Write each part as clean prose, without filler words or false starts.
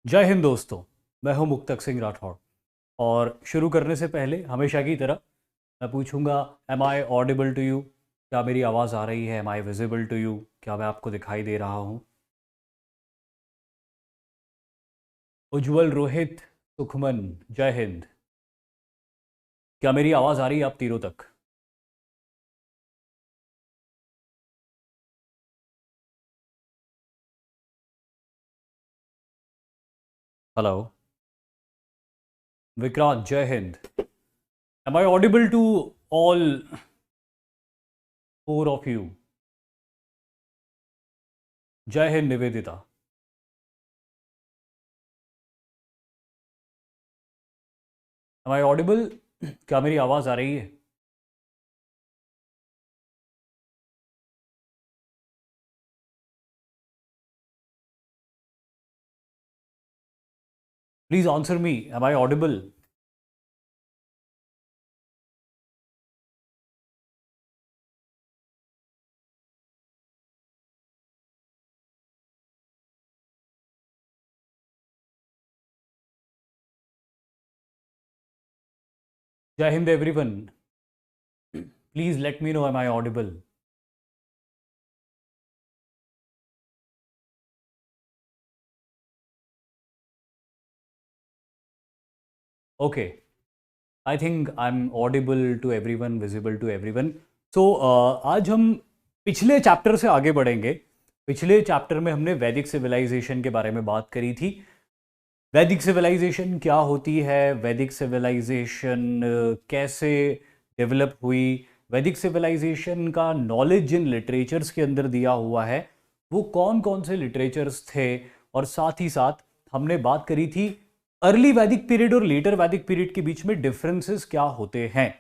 जय हिंद दोस्तों। मैं हूं मुक्तक सिंह राठौड़। और शुरू करने से पहले हमेशा की तरह मैं पूछूंगा, am I audible to you? क्या मेरी आवाज़ आ रही है? Am I visible to you? क्या मैं आपको दिखाई दे रहा हूं? उज्जवल, रोहित, सुखमन, जय हिंद। क्या मेरी आवाज़ आ रही है आप तीनों तक? Hello. Vikrant, Jai Hind. Am I audible to all four of you? Jai Hind Nivedita. Am I audible? क्या मेरी आवाज़ आ रही है? Please answer me, am I audible? Jai Hind everyone. Please let me know, am I audible? Okay, I think I am audible to everyone, visible to everyone. So आज हम पिछले chapter से आगे बढ़ेंगे। पिछले चैप्टर में हमने वैदिक सिविलाइजेशन के बारे में बात करी थी। वैदिक सिविलाइजेशन क्या होती है, वैदिक सिविलाइजेशन कैसे डेवलप हुई, वैदिक सिविलाइजेशन का नॉलेज जिन लिटरेचर्स के अंदर दिया हुआ है वो कौन कौन से लिटरेचर्स थे। और साथ ही साथ हमने बात करी थी अर्ली वैदिक पीरियड और लेटर वैदिक पीरियड के बीच में डिफरेंसेस क्या होते हैं।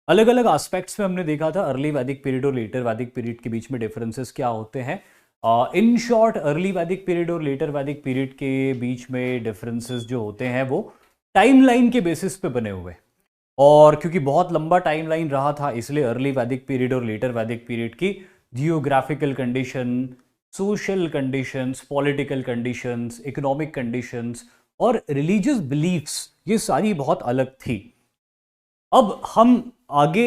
अलग अलग एस्पेक्ट्स में हमने देखा था अर्ली वैदिक पीरियड और लेटर वैदिक पीरियड के बीच में डिफरेंसेस क्या होते हैं। In short, early Vedic period और लेटर वैदिक पीरियड के बीच में डिफरेंसेस जो होते हैं वो टाइमलाइन के बेसिस पे बने हुए। और क्योंकि बहुत लंबा टाइमलाइन रहा था इसलिए अर्ली वैदिक पीरियड और लेटर वैदिक पीरियड की geographical condition, social conditions, political conditions, economic conditions और रिलीजियस बिलीफ्स ये सारी बहुत अलग थी। अब हम आगे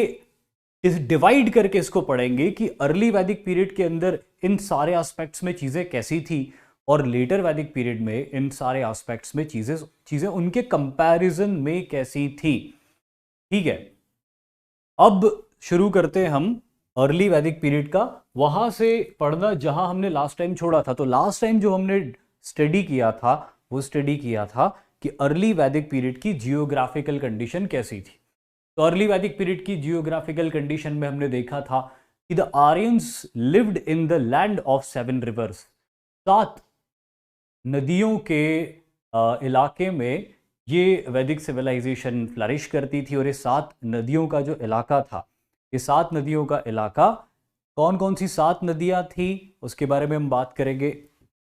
इस डिवाइड करके इसको पढ़ेंगे कि अर्ली वैदिक पीरियड के अंदर इन सारे एस्पेक्ट्स में चीजें कैसी थी और लेटर वैदिक पीरियड में इन सारे एस्पेक्ट्स में चीजें चीजें उनके कंपैरिजन में कैसी थी। ठीक है, अब शुरू करते हैं हम अर्ली वैदिक पीरियड का, वहां से पढ़ना जहां हमने लास्ट टाइम छोड़ा था। तो लास्ट टाइम जो हमने स्टडी किया था वो स्टडी किया था कि अर्ली वैदिक पीरियड की जियोग्राफिकल कंडीशन कैसी थी। तो अर्ली वैदिक पीरियड की जियोग्राफिकल कंडीशन में हमने देखा था कि the Aryans lived in the land of seven reverse. सात नदियों के इलाके में ये वैदिक सिविलाइजेशन फ्लरिश करती थी। और ये सात नदियों का जो इलाका था, ये सात नदियों का इलाका, कौन कौन सी सात नदियां थी उसके बारे में हम बात करेंगे।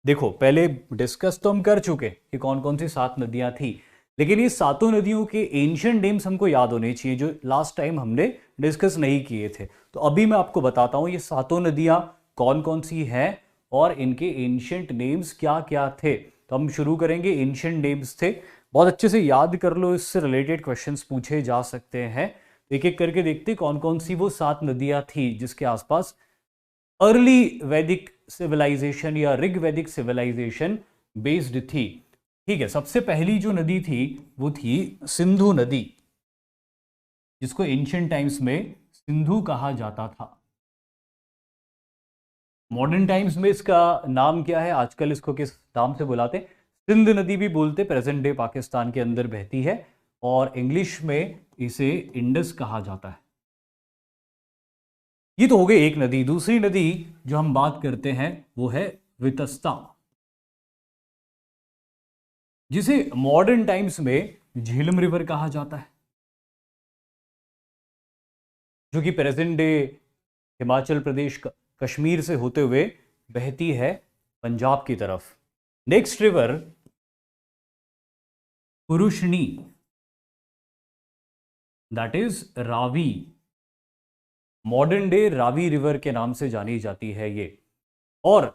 देखो, पहले डिस्कस तो हम कर चुके कि कौन कौन सी सात नदियां थी, लेकिन ये सातों नदियों के एंशियंट नेम्स हमको याद होने चाहिए जो लास्ट टाइम हमने डिस्कस नहीं किए थे। तो अभी मैं आपको बताता हूं ये सातों नदियां कौन कौन सी हैं और इनके एंशियंट नेम्स क्या क्या थे। तो हम शुरू करेंगे, एंशियंट नेम्स थे, बहुत अच्छे से याद कर लो, इससे रिलेटेड क्वेश्चंस पूछे जा सकते हैं। एक एक करके देखते कौन कौन सी वो सात नदियां थी जिसके आसपास अर्ली वैदिक सिविलाइजेशन या ऋग वैदिक सिविलाइजेशन बेस्ड थी। ठीक है, सबसे पहली जो नदी थी वो थी सिंधु नदी, जिसको एंशियंट टाइम्स में सिंधु कहा जाता था। मॉडर्न टाइम्स में इसका नाम क्या है, आजकल इसको किस नाम से बुलाते हैं? सिंध नदी भी बोलते, प्रेजेंट डे पाकिस्तान के अंदर बहती है। और इंग्लिश में इसे इंडस कहा जाता है। ये तो हो गई एक नदी। दूसरी नदी जो हम बात करते हैं वो है वितस्ता, जिसे मॉडर्न टाइम्स में झेलम रिवर कहा जाता है, जो कि प्रेजेंट डे हिमाचल प्रदेश कश्मीर से होते हुए बहती है पंजाब की तरफ। Next river Parushni, that is Ravi. Modern day Ravi river के नाम से जानी जाती है ये। और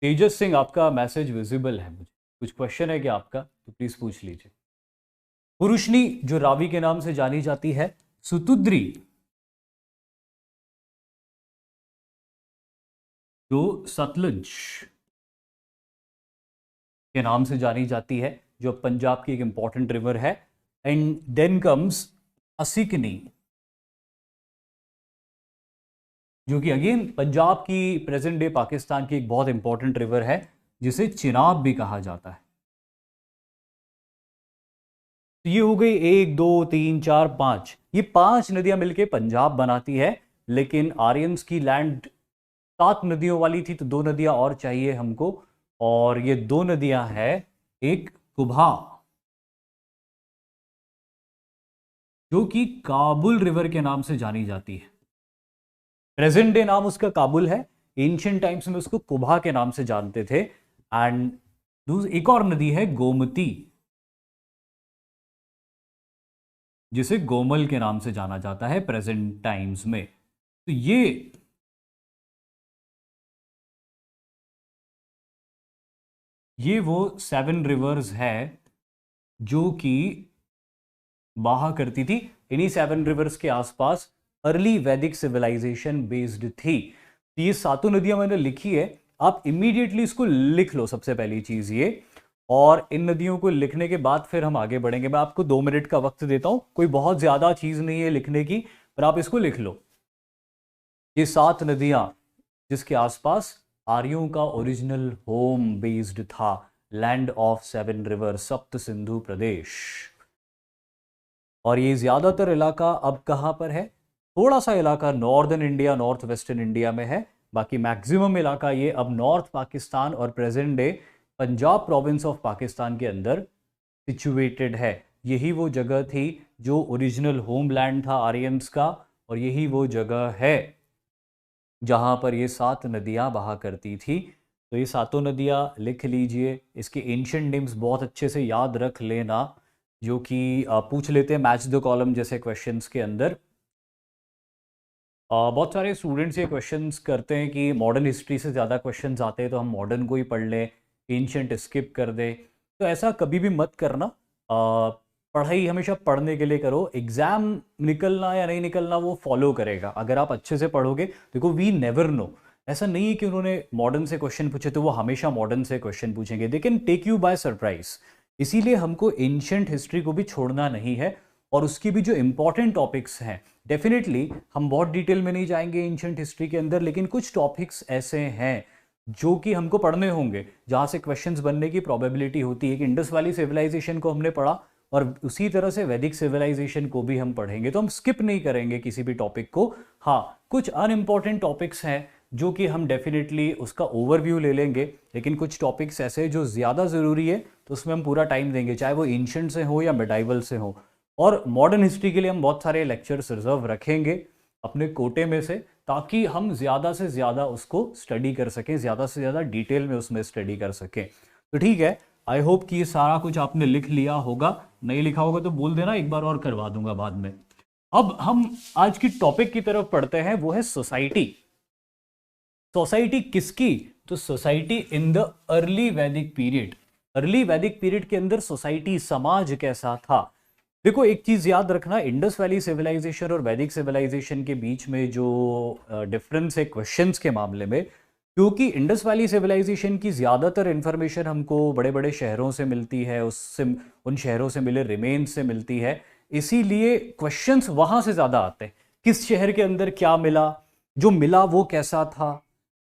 तेजस सिंह, आपका मैसेज विजिबल है मुझे, कुछ क्वेश्चन है क्या आपका तो प्लीज पूछ लीजिए। पुरुषनी जो रावी के नाम से जानी जाती है, सुतुद्री जो सतलुज के नाम से जानी जाती है, जो पंजाब की एक इंपॉर्टेंट रिवर है। एंड देन कम्स असिकनी, जो कि अगेन पंजाब की, प्रेजेंट डे पाकिस्तान की एक बहुत इंपॉर्टेंट रिवर है, जिसे चिनाब भी कहा जाता है। तो ये हो गई 1 2 3 4 5, ये 5 नदियां मिलके पंजाब बनाती है। लेकिन आर्यंस की लैंड 7 नदियों वाली थी, तो 2 नदियां और चाहिए हमको, और ये 2 नदियां हैं, एक कुबा जो कि काबुल रिवर के नाम से जानी जाती है। प्रेजेंट डे नाम उसका काबुल है, एंशियंट टाइम्स में उसको कुबा के नाम से जानते थे। एंड एक और नदी है गोमती, जिसे गोमल के नाम से जाना जाता है प्रेजेंट टाइम्स में। तो ये वो 7 रिवर्स है जो कि बहा करती थी। इन्हीं 7 रिवर्स के आसपास अर्ली वैदिक सिविलाइजेशन बेस्ड थी। तो ये 7 नदियां मैंने लिखी है, आप इमीडिएटली इसको लिख लो, सबसे पहली चीज ये। और इन नदियों को लिखने के बाद फिर हम आगे बढ़ेंगे। मैं आपको 2 मिनट का वक्त देता हूं, कोई बहुत ज्यादा चीज नहीं है लिखने की, पर आप इसको लिख लो। ये 7 नदियां जिसके आसपास आर्यों का ओरिजिनल होम बेस्ड था, लैंड ऑफ 7 रिवर, सप्त सिंधु प्रदेश। और ये ज्यादातर इलाका अब कहां पर है? थोड़ा सा इलाका northern India, north western India में है। बाकी मैक्सिमम इलाका ये अब नॉर्थ पाकिस्तान और present day Punjab province of Pakistan के अंदर सिचुएटेड है। यही वो जगह थी जो ओरिजिनल होमलैंड था आर्यंस का, और यही वो जगह है जहां पर ये 7 नदियां बहा करती थी। तो ये 7 नदियां लिख लीजिए, इसके एंशिएंट नेम्स बहुत अच्छे से याद रख लेना, जो कि पूछ लेते हैं मैच द कॉलम जैसे क्वेश्चंस के अंदर। बहुत सारे स्टूडेंट्स ये क्वेश्चंस करते हैं कि मॉडर्न हिस्ट्री से ज़्यादा क्वेश्चंस आते हैं तो हम मॉडर्न को ही पढ़ लें, एंशियंट स्किप कर दें। तो ऐसा कभी भी मत करना। पढ़ाई हमेशा पढ़ने के लिए करो, एग्जाम निकलना या नहीं निकलना वो फॉलो करेगा अगर आप अच्छे से पढ़ोगे। देखो, वी नेवर नो, ऐसा नहीं है कि उन्होंने मॉडर्न से क्वेश्चन पूछे तो वो हमेशा मॉडर्न से क्वेश्चन पूछेंगे, they can take you by surprise. इसीलिए हमको एंशियंट हिस्ट्री को भी छोड़ना नहीं है, और उसकी भी जो इंपॉर्टेंट टॉपिक्स हैं, डेफिनेटली हम बहुत डिटेल में नहीं जाएंगे एंशियंट हिस्ट्री के अंदर, लेकिन कुछ टॉपिक्स ऐसे हैं जो कि हमको पढ़ने होंगे, जहां से क्वेश्चंस बनने की प्रोबेबिलिटी होती है। कि इंडस वैली सिविलाइजेशन को हमने पढ़ा, और उसी तरह से वैदिक सिविलाइजेशन को भी हम पढ़ेंगे, तो हम स्किप नहीं करेंगे किसी भी टॉपिक को। हाँ, कुछ अनइम्पॉर्टेंट टॉपिक्स हैं जो कि हम डेफिनेटली उसका ओवरव्यू ले लेंगे, लेकिन कुछ टॉपिक्स ऐसे जो ज़्यादा ज़रूरी है तो उसमें हम पूरा टाइम देंगे, चाहे वो एंशियंट से हो या मिडाइवल से हो। और मॉडर्न हिस्ट्री के लिए हम बहुत सारे लेक्चर्स रिजर्व रखेंगे अपने कोटे में से, ताकि हम ज़्यादा से ज़्यादा उसको स्टडी कर सकें, ज़्यादा से ज़्यादा डिटेल में उसमें स्टडी कर सकें। तो ठीक है, आई होप कि ये सारा कुछ आपने लिख लिया होगा। नहीं लिखा होगा तो बोल देना, एक बार और करवा दूंगा बाद में। अब हम आज की टॉपिक की तरफ पढ़ते हैं, वो है सोसाइटी। सोसाइटी किसकी? तो society in the early Vedic period. Early Vedic period के अंदर सोसाइटी, समाज कैसा था? देखो, एक चीज याद रखना, इंडस वैली सिविलाइजेशन और वैदिक सिविलाइजेशन के बीच में जो डिफरेंस है क्वेश्चंस के मामले में, क्योंकि इंडस वैली सिविलाइजेशन की ज़्यादातर इंफॉर्मेशन हमको बड़े बड़े शहरों से मिलती है, उससे उन शहरों से मिले रिमेन्स से मिलती है, इसीलिए क्वेश्चंस वहां से ज़्यादा आते हैं। किस शहर के अंदर क्या मिला, जो मिला वो कैसा था।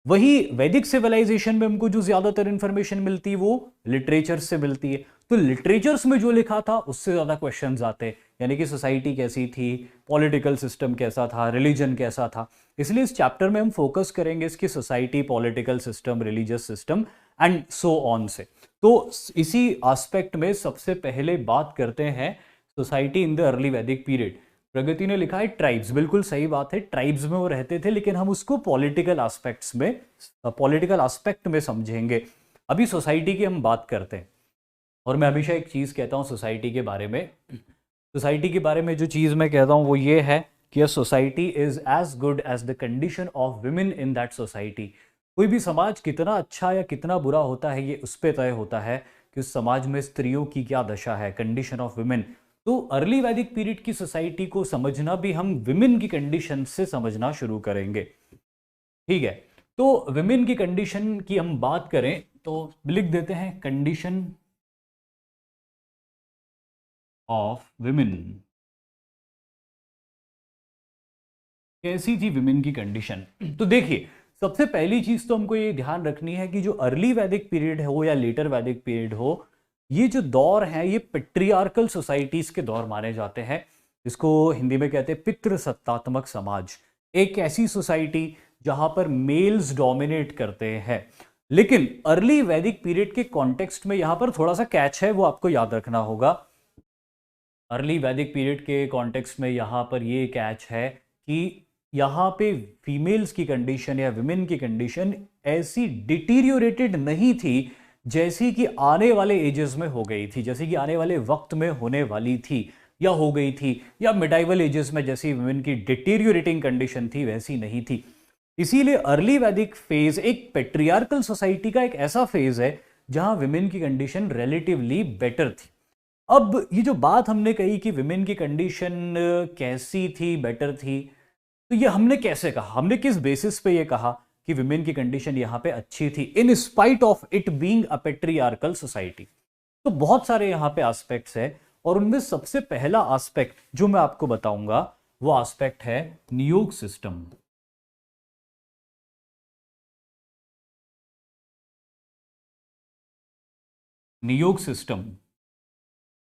वही वैदिक सिविलाइजेशन में हमको जो ज़्यादातर इंफॉर्मेशन मिलती है वो लिटरेचर से मिलती है। तो लिटरेचर्स में जो लिखा था उससे ज़्यादा क्वेश्चंस आते हैं, यानी कि सोसाइटी कैसी थी, पॉलिटिकल सिस्टम कैसा था, रिलीजन कैसा था। इसलिए इस चैप्टर में हम फोकस करेंगे इसकी society, political system, religious system and so on से। तो इसी एस्पेक्ट में सबसे पहले बात करते हैं society in the early Vedic period. प्रगति ने लिखा है ट्राइब्स, बिल्कुल सही बात है, ट्राइब्स में वो रहते थे, लेकिन हम उसको पॉलिटिकल एस्पेक्ट्स में, पॉलिटिकल एस्पेक्ट में समझेंगे। अभी सोसाइटी की हम बात करते हैं, और मैं हमेशा एक चीज़ कहता हूँ सोसाइटी के बारे में। सोसाइटी के बारे में जो चीज़ मैं कहता हूँ वो ये है कि a society is as good as the condition of women in that society. कोई भी समाज कितना अच्छा या कितना बुरा होता है ये उस पे तय होता है कि उस समाज में स्त्रियों की क्या दशा है, कंडीशन ऑफ विमेन। तो अर्ली वैदिक पीरियड की सोसाइटी को समझना भी हम विमेन की कंडीशन से समझना शुरू करेंगे। ठीक है, तो विमेन की कंडीशन की हम बात करें तो लिख देते हैं कंडीशन ऑफ विमेन। कैसी थी विमेन की कंडीशन? तो देखिए, सबसे पहली चीज तो हमको ये ध्यान रखनी है कि जो अर्ली वैदिक पीरियड हो या लेटर वैदिक पीरियड हो, ये जो दौर है ये पेट्रियार्कल सोसाइटीज के दौर माने जाते हैं, जिसको हिंदी में कहते हैं पितृसत्तात्मक समाज। एक ऐसी सोसाइटी जहां पर मेल्स डोमिनेट करते हैं। लेकिन अर्ली वैदिक पीरियड के कॉन्टेक्स्ट में यहां पर थोड़ा सा कैच है, वो आपको याद रखना होगा। अर्ली वैदिक पीरियड के कॉन्टेक्स्ट में यहाँ पर ये कैच है कि यहाँ पे फीमेल्स की कंडीशन या विमेन की कंडीशन ऐसी डिटीरियोरेटेड नहीं थी जैसी कि आने वाले एजेस में हो गई थी, जैसे कि आने वाले वक्त में होने वाली थी या हो गई थी, या मिडाइवल एजेस में जैसी विमेन की डिटीरियोरेटिंग कंडीशन थी वैसी नहीं थी। इसीलिए अर्ली वैदिक फेज एक पेट्रियार्कल सोसाइटी का एक ऐसा फेज है जहां विमेन की कंडीशन रिलेटिवली बेटर थी। अब ये जो बात हमने कही कि विमेन की कंडीशन कैसी थी, बेटर थी, तो ये हमने कैसे कहा, हमने किस बेसिस पे ये कहा कि विमेन की कंडीशन यहां पे अच्छी थी in spite of it being a patriarchal society? तो बहुत सारे यहां पे एस्पेक्ट्स है, और उनमें सबसे पहला एस्पेक्ट जो मैं आपको बताऊंगा वो एस्पेक्ट है नियोग सिस्टम। नियोग सिस्टम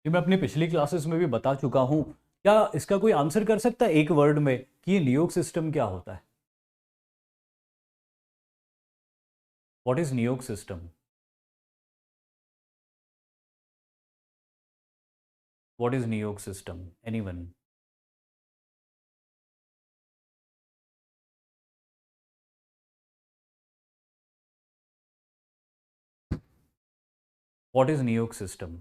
ये मैं अपनी पिछली क्लासेस में भी बता चुका हूं। क्या इसका कोई आंसर कर सकता है एक वर्ड में कि ये नियोग सिस्टम क्या होता है? व्हाट इज नियोग सिस्टम? व्हाट इज नियोग सिस्टम? एनीवन? व्हाट इज नियोग सिस्टम?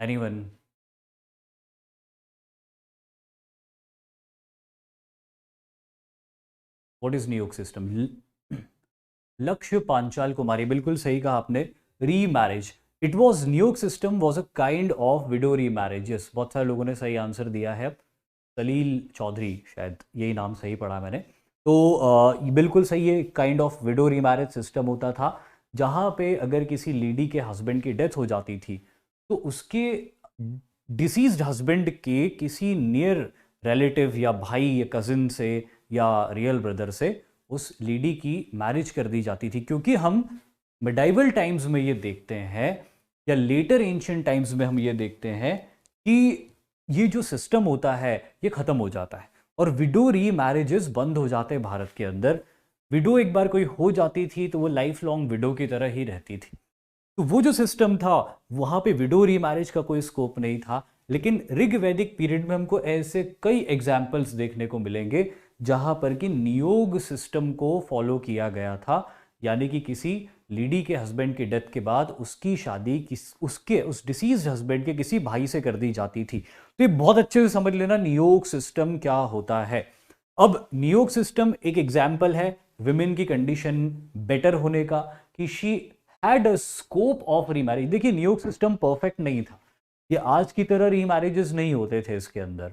एनीवन? व्हाट इज नियोग सिस्टम? लक्ष्य पांचाल कुमारी, बिल्कुल सही कहा आपने। री मैरिज, इट वॉज नियोग system was a kind of window री मैरिज। यस, बहुत सारे लोगों ने सही आंसर दिया है। सलील चौधरी, शायद यही नाम सही पढ़ा मैंने। तो बिल्कुल सही है, काइंड ऑफ विडो री मैरिज सिस्टम होता था जहाँ पे अगर किसी लेडी के हस्बैंड की डेथ हो जाती थी तो उसके डिसीज्ड हस्बैंड के किसी नियर रिलेटिव या भाई या कजिन से या रियल ब्रदर से उस लेडी की मैरिज कर दी जाती थी, क्योंकि हम मिडाइवल टाइम्स में ये देखते हैं या लेटर एंशियंट टाइम्स में हम ये देखते हैं कि ये जो सिस्टम होता है ये खत्म हो जाता है और विडो री मैरिजेस बंद हो जाते हैं भारत के अंदर। विडो एक बार कोई हो जाती थी तो वो लाइफ लॉन्ग विडो की तरह ही रहती थी। तो वो जो सिस्टम था वहां पे विडो रीमैरिज का कोई स्कोप नहीं था। लेकिन ऋग वैदिक पीरियड में हमको ऐसे कई एग्जाम्पल्स देखने को मिलेंगे जहां पर कि नियोग सिस्टम को फॉलो किया गया था, यानी कि किसी लेडी के हस्बैंड की डेथ के बाद उसकी शादी उसके उस डिसीज हस्बैंड के किसी भाई से कर दी जाती थी। तो ये बहुत अच्छे से समझ लेना नियोग सिस्टम क्या होता है। अब नियोग सिस्टम एक एग्जाम्पल है विमेन की कंडीशन बेटर होने का, कि she had a scope of remarriage. देखिए, नियोग सिस्टम परफेक्ट नहीं था, ये आज की तरह रीमैरिजेस नहीं होते थे इसके अंदर,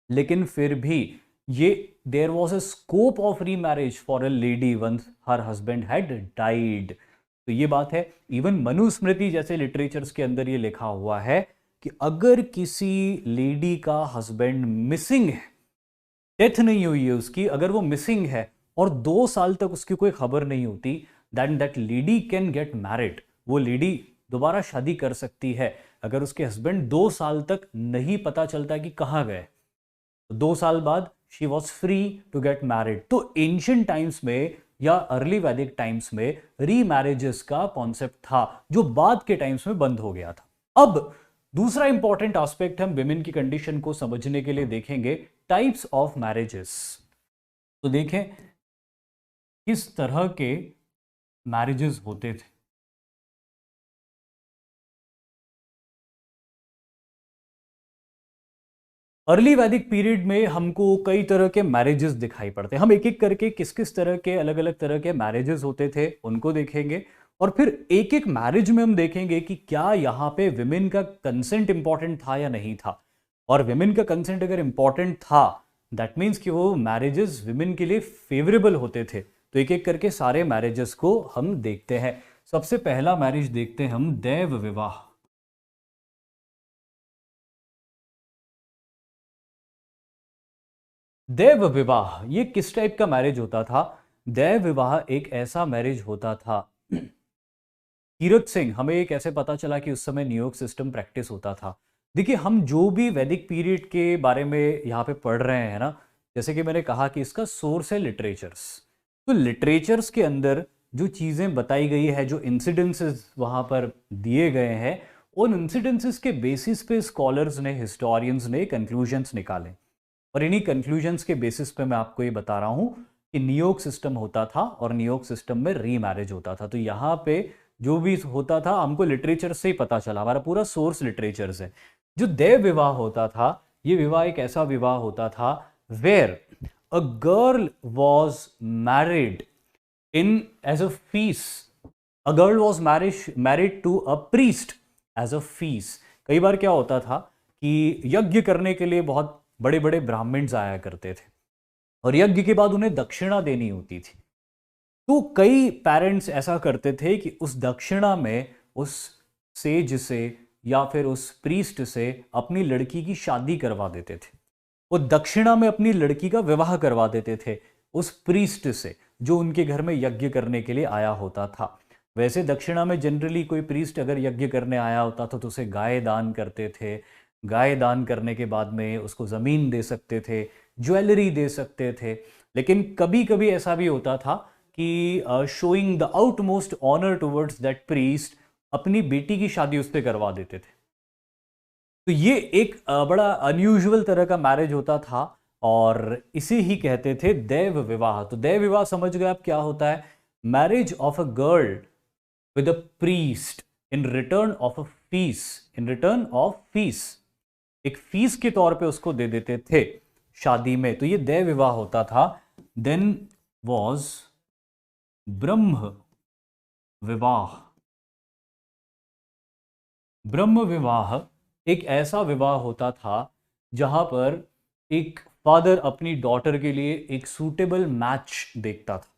लेकिन फिर भी ये there was a scope of remarriage for a lady once her husband had died. तो ये बात है। इवन मनुस्मृति जैसे लिटरेचर्स के अंदर ये लिखा हुआ है कि अगर किसी लेडी का हस्बैंड मिसिंग है, डेथ नहीं हुई है उसकी, अगर वो मिसिंग है और 2 साल तक उसकी कोई खबर नहीं होती, then that lady can get married. वो लेडी दोबारा शादी कर सकती है अगर उसके हस्बैंड 2 साल तक नहीं पता चलता कि कहाँ गए। तो 2 साल बाद she was free to get married. तो एंशियंट टाइम्स में या अर्ली वैदिक टाइम्स में री मैरिजेस का कॉन्सेप्ट था जो बाद के टाइम्स में बंद हो गया था। अब दूसरा इंपॉर्टेंट एस्पेक्ट हम विमेन की कंडीशन को समझने के लिए देखेंगे टाइप्स ऑफ मैरिजेस। तो देखें किस तरह के मैरिजेस होते थे। अर्ली वैदिक पीरियड में हमको कई तरह के मैरिजेस दिखाई पड़ते हैं। हम एक एक करके किस किस तरह के अलग अलग तरह के मैरिजेस होते थे उनको देखेंगे, और फिर एक एक मैरिज में हम देखेंगे कि क्या यहाँ पे विमेन का कंसेंट इंपॉर्टेंट था या नहीं था। और विमेन का कंसेंट अगर इंपॉर्टेंट था, दैट मीन्स कि वो मैरिजेस विमेन के लिए फेवरेबल होते थे। तो एक एक करके सारे मैरिजेस को हम देखते हैं। सबसे पहला मैरिज देखते हैं हम, दैव विवाह। दैव विवाह ये किस टाइप का मैरिज होता था? दैव विवाह एक ऐसा मैरिज होता था। कीरत सिंह, हमें एक ऐसे पता चला कि उस समय नियोग सिस्टम प्रैक्टिस होता था। देखिए, हम जो भी वैदिक पीरियड के बारे में यहाँ पे पढ़ रहे हैं ना, जैसे कि मैंने कहा कि इसका सोर्स है लिटरेचर्स। तो लिटरेचर्स के अंदर जो चीज़ें बताई गई है, जो इंसिडेंसेस वहाँ पर दिए गए हैं, उन इंसिडेंसेस के बेसिस पे स्कॉलर्स ने, हिस्टोरियंस ने कंक्लूजन्स निकाले। और इन्हीं कंक्लूजन्स के बेसिस पे मैं आपको ये बता रहा हूँ कि नियोग सिस्टम होता था और नियोग सिस्टम में रीमैरिज होता था। तो यहाँ पे जो भी होता था हमको लिटरेचर से ही पता चला, हमारा पूरा सोर्स लिटरेचर से। जो देव विवाह होता था, ये विवाह एक ऐसा विवाह होता था where a girl was married in as a fees. A girl was married to a priest as a fees. कई बार क्या होता था कि यज्ञ करने के लिए बहुत बड़े बड़े ब्राह्मण्स आया करते थे, और यज्ञ के बाद उन्हें दक्षिणा देनी होती थी। तो कई पेरेंट्स ऐसा करते थे कि उस दक्षिणा में उस सेज से या फिर उस प्रीस्ट से अपनी लड़की की शादी करवा देते थे। वो दक्षिणा में अपनी लड़की का विवाह करवा देते थे उस प्रीस्ट से, जो उनके घर में यज्ञ करने के लिए आया होता था। वैसे दक्षिणा में जनरली कोई प्रीस्ट अगर यज्ञ करने आया होता था तो उसे गाय दान करते थे। गाय दान करने के बाद में उसको ज़मीन दे सकते थे, ज्वेलरी दे सकते थे। लेकिन कभी कभी ऐसा भी होता था कि showing the outmost honour towards that priest, अपनी बेटी की शादी उससे करवा देते थे। तो ये एक बड़ा अनयूजुअल तरह का मैरिज होता था, और इसे ही कहते थे दैव विवाह। तो दैव विवाह समझ गए आप क्या होता है? Marriage of a girl with a priest in return of a fees. In return of fees, एक फीस के तौर पे उसको दे देते थे शादी में। तो ये दैव विवाह होता था। देन वॉज ब्रह्म विवाह। ब्रह्म विवाह एक ऐसा विवाह होता था जहां पर एक फादर अपनी डॉटर के लिए एक सूटेबल मैच देखता था,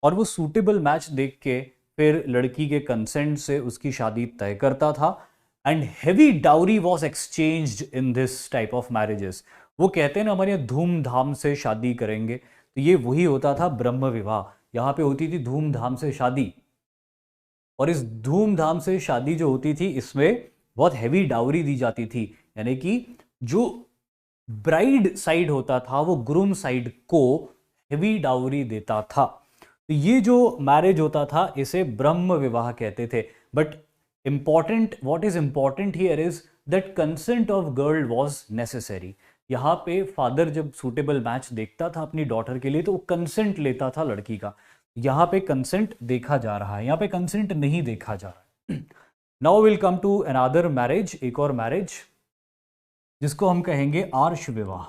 और वो सूटेबल मैच देख के फिर लड़की के कंसेंट से उसकी शादी तय करता था। And heavy dowry was exchanged in this type of marriages. वो कहते हैं ना, हमारे यहाँ धूमधाम से शादी करेंगे, तो ये वही होता था ब्रह्म विवाह। यहाँ पे होती थी धूमधाम से शादी, और इस धूमधाम से शादी जो होती थी इसमें बहुत हैवी डाउरी दी जाती थी। यानी कि जो ब्राइड साइड होता था वो ग्रूम साइड को हैवी डाउरी देता था। तो ये जो मैरिज होता था इसे ब्रह्म विवाह कहते थे। But important, what is important here is that consent of girl was necessary. यहाँ पे फादर जब सूटेबल मैच देखता था अपनी डॉटर के लिए तो वो कंसेंट लेता था लड़की का। यहाँ पे कंसेंट देखा जा रहा है, यहाँ पे कंसेंट नहीं देखा जा रहा है। Now will come to another marriage, एक और मैरिज जिसको हम कहेंगे आर्ष विवाह।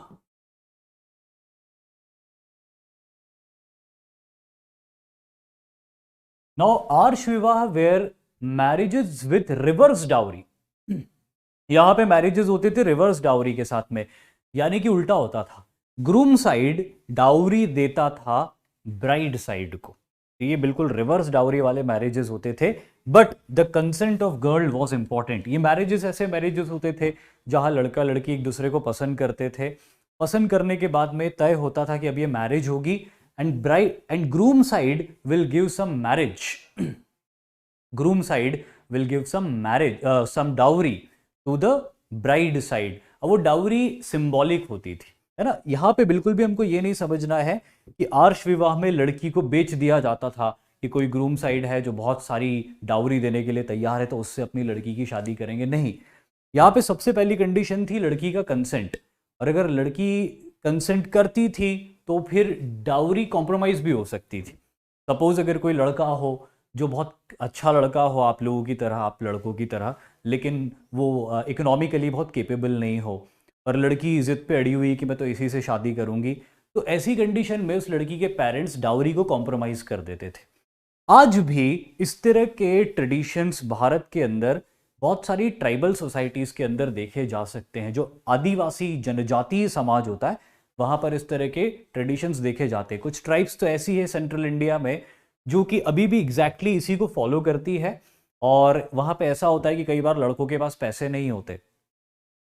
Now Arsha vivah where marriages with reverse dowry. यहां पे मैरिजेस होते थे रिवर्स डाउरी के साथ में, यानी कि उल्टा होता था। ग्रूम साइड डाउरी देता था ब्राइड साइड को। तो ये बिल्कुल रिवर्स डाउरी वाले मैरिजेस होते थे, but the consent of girl was important. ये मैरिजेस ऐसे मैरिजेस होते थे जहां लड़का लड़की एक दूसरे को पसंद करते थे। पसंद करने के बाद में तय होता था कि अब ये मैरिज होगी, and bride and groom side will give some marriage. Groom side will give some marriage, some dowry to the bride side. अब वो डाउरी सिंबॉलिक होती थी, है ना। यहाँ पे बिल्कुल भी हमको ये नहीं समझना है कि आर्ष विवाह में लड़की को बेच दिया जाता था कि कोई ग्रूम साइड है जो बहुत सारी डाउरी देने के लिए तैयार है तो उससे अपनी लड़की की शादी करेंगे, नहीं। यहाँ पे सबसे पहली कंडीशन थी लड़की का कंसेंट, और अगर लड़की कंसेंट करती थी तो फिर डाउरी कॉम्प्रोमाइज भी हो सकती थी। सपोज अगर कोई लड़का हो जो बहुत अच्छा लड़का हो, आप लोगों की तरह, आप लड़कों की तरह, लेकिन वो इकोनॉमिकली बहुत केपेबल नहीं हो, और लड़की जिद पे अड़ी हुई कि मैं तो इसी से शादी करूंगी, तो ऐसी कंडीशन में उस लड़की के पेरेंट्स डाउरी को कॉम्प्रोमाइज कर देते थे। आज भी इस तरह के ट्रेडिशंस भारत के अंदर बहुत सारी ट्राइबल सोसाइटीज के अंदर देखे जा सकते हैं। जो आदिवासी जनजातीय समाज होता है वहां पर इस तरह के ट्रेडिशंस देखे जाते हैं। कुछ ट्राइब्स तो ऐसी है सेंट्रल इंडिया में जो कि अभी भी एग्जैक्टली इसी को फॉलो करती है। और वहां पे ऐसा होता है कि कई बार लड़कों के पास पैसे नहीं होते,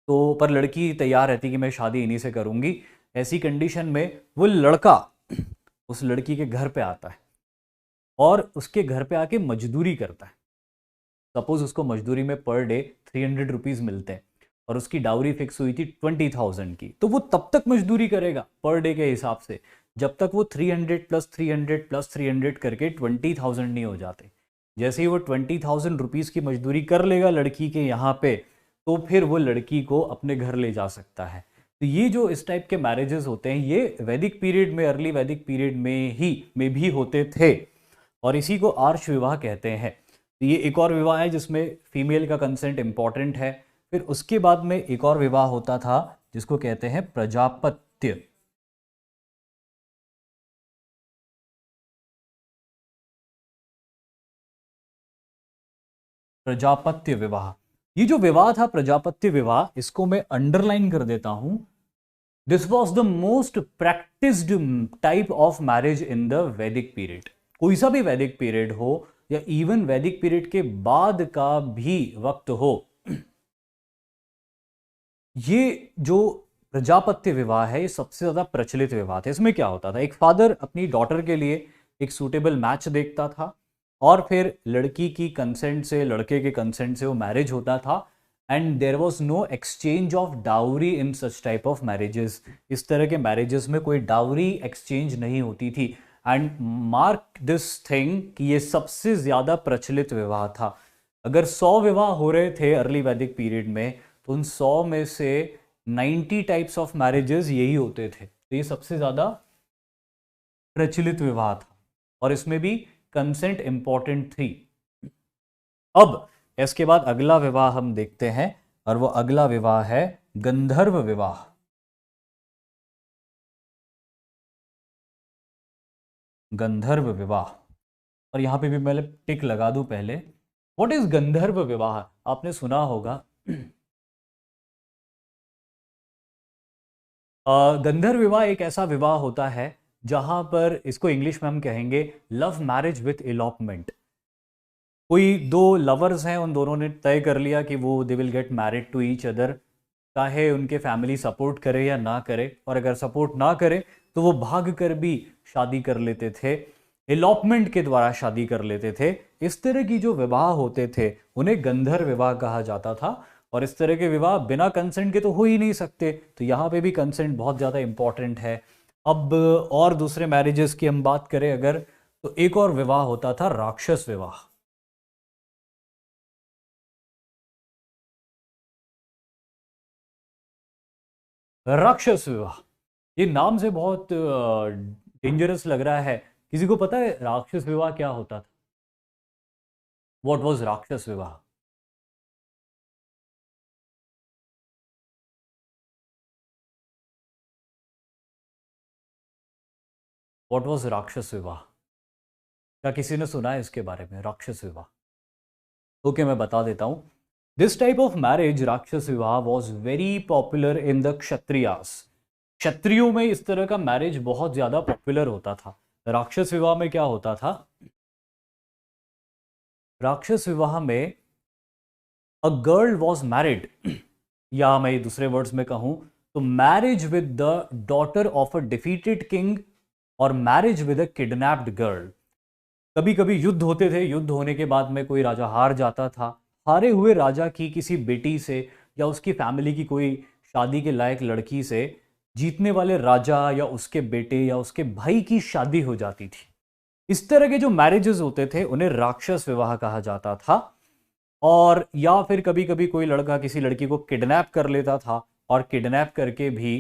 तो पर लड़की तैयार रहती कि मैं शादी इन्हीं से करूंगी। ऐसी कंडीशन में वो लड़का उस लड़की के घर पे आता है और उसके घर पे आके मजदूरी करता है। सपोज उसको मजदूरी में पर डे 300 रुपीज मिलते हैं और उसकी डाउरी फिक्स हुई थी 20,000 की, तो वो तब तक मजदूरी करेगा पर डे के हिसाब से जब तक वो 300 प्लस 300 प्लस 300 करके 20,000 नहीं हो जाते। जैसे ही वो 20,000 रुपीज की मजदूरी कर लेगा लड़की के यहाँ पे, तो फिर वो लड़की को अपने घर ले जा सकता है। तो ये जो इस टाइप के मैरिजेस होते हैं ये वैदिक पीरियड में, अर्ली वैदिक पीरियड में भी होते थे और इसी को आर्ष विवाह कहते हैं। तो ये एक और विवाह है जिसमें फीमेल का कंसेंट इंपॉर्टेंट है। फिर उसके बाद में एक और विवाह होता था जिसको कहते हैं प्रजापत्य। प्रजापत्य विवाह, ये जो विवाह था प्रजापत्य विवाह, इसको मैं अंडरलाइन कर देता हूं। This was the most practised type of marriage in the वैदिक पीरियड। कोई सा भी वैदिक पीरियड हो या इवन वैदिक पीरियड के बाद का भी वक्त हो, ये जो प्रजापत्य विवाह है ये सबसे ज्यादा प्रचलित विवाह था। इसमें क्या होता था, एक फादर अपनी डॉटर के लिए एक सूटेबल मैच देखता था और फिर लड़की की कंसेंट से, लड़के के कंसेंट से वो मैरिज होता था and there was no exchange of dowry in such type of marriages. इस तरह के मैरिजेस में कोई डाउरी एक्सचेंज नहीं होती थी। एंड मार्क दिस थिंग कि ये सबसे ज्यादा प्रचलित विवाह था। अगर 100 विवाह हो रहे थे अर्ली वैदिक पीरियड में, तो उन 100 में से 90 टाइप्स ऑफ मैरिजेस यही होते थे। तो ये सबसे ज्यादा प्रचलित विवाह था और इसमें भी कंसेंट इंपॉर्टेंट थी। अब इसके बाद अगला विवाह हम देखते हैं और वो अगला विवाह है गंधर्व विवाह। गंधर्व विवाह, और यहां पे भी मैं टिक लगा दूं पहले। व्हाट इज गंधर्व विवाह? आपने सुना होगा। गंधर्व विवाह एक ऐसा विवाह होता है जहां पर इसको इंग्लिश में हम कहेंगे लव मैरिज विथ इलॉपमेंट। कोई दो लवर्स हैं, उन दोनों ने तय कर लिया कि वो they will get married to each other, चाहे उनके फैमिली सपोर्ट करे या ना करे, और अगर सपोर्ट ना करे तो वो भाग कर भी शादी कर लेते थे, इलॉपमेंट के द्वारा शादी कर लेते थे। इस तरह की जो विवाह होते थे उन्हें गंधर्व विवाह कहा जाता था। और इस तरह के विवाह बिना कंसेंट के तो हो ही नहीं सकते, तो यहाँ पे भी कंसेंट बहुत ज़्यादा इंपॉर्टेंट है। अब और दूसरे मैरिजेस की हम बात करें अगर, तो एक और विवाह होता था राक्षस विवाह। राक्षस विवाह, ये नाम से बहुत डेंजरस लग रहा है। किसी को पता है राक्षस विवाह क्या होता था? व्हाट वाज राक्षस विवाह? व्हाट वाज राक्षस विवाह? क्या किसी ने सुना है इसके बारे में, राक्षस विवाह? ओके, मैं बता देता हूं। This type of marriage, rakshasa vivaha, was very popular in the Kshatriyas. क्षत्रियों में इस तरह का मैरिज बहुत ज्यादा पॉपुलर होता था। राक्षस विवाह में क्या होता था? राक्षस विवाह में अ गर्ल वॉज मैरिड, या मैं दूसरे वर्ड्स में कहूं तो marriage with the daughter of a defeated king और marriage with a kidnapped girl. कभी कभी युद्ध होते थे, युद्ध होने के बाद में कोई राजा हार जाता था, हारे हुए राजा की किसी बेटी से या उसकी फैमिली की कोई शादी के लायक लड़की से जीतने वाले राजा या उसके बेटे या उसके भाई की शादी हो जाती थी। इस तरह के जो मैरिजेस होते थे उन्हें राक्षस विवाह कहा जाता था। और या फिर कभी कभी कोई लड़का किसी लड़की को किडनैप कर लेता था और किडनैप करके भी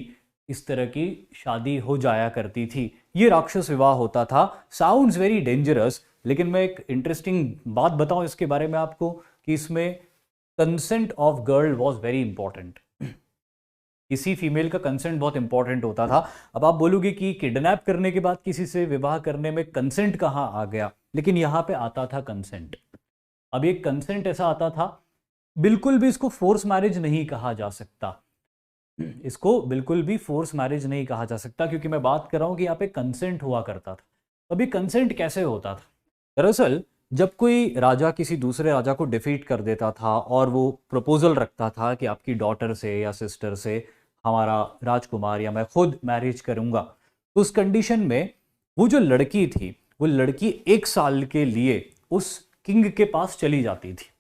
इस तरह की शादी हो जाया करती थी। ये राक्षस विवाह होता था। साउंड्स वेरी डेंजरस, लेकिन मैं एक इंटरेस्टिंग बात बताऊं इसके बारे में आपको कि इसमें consent of girl was very important. किसी फीमेल का कंसेंट बहुत इंपॉर्टेंट होता था। अब आप बोलोगे कि किडनैप करने के बाद किसी से विवाह करने में कंसेंट कहाँ आ गया, लेकिन यहाँ पे आता था कंसेंट। अब ये कंसेंट ऐसा आता था, बिल्कुल भी इसको फोर्स मैरिज नहीं कहा जा सकता, इसको बिल्कुल भी फोर्स मैरिज नहीं कहा जा सकता, क्योंकि मैं बात कर रहा हूं कि यहाँ पे कंसेंट हुआ करता था। अभी कंसेंट कैसे होता था? दरअसल जब कोई राजा किसी दूसरे राजा को डिफीट कर देता था और वो प्रपोजल रखता था कि आपकी डॉटर से या सिस्टर से हमारा राजकुमार या मैं खुद मैरिज करूंगा, तो उस कंडीशन में वो जो लड़की थी, वो लड़की 1 साल के लिए उस किंग के पास चली जाती थी,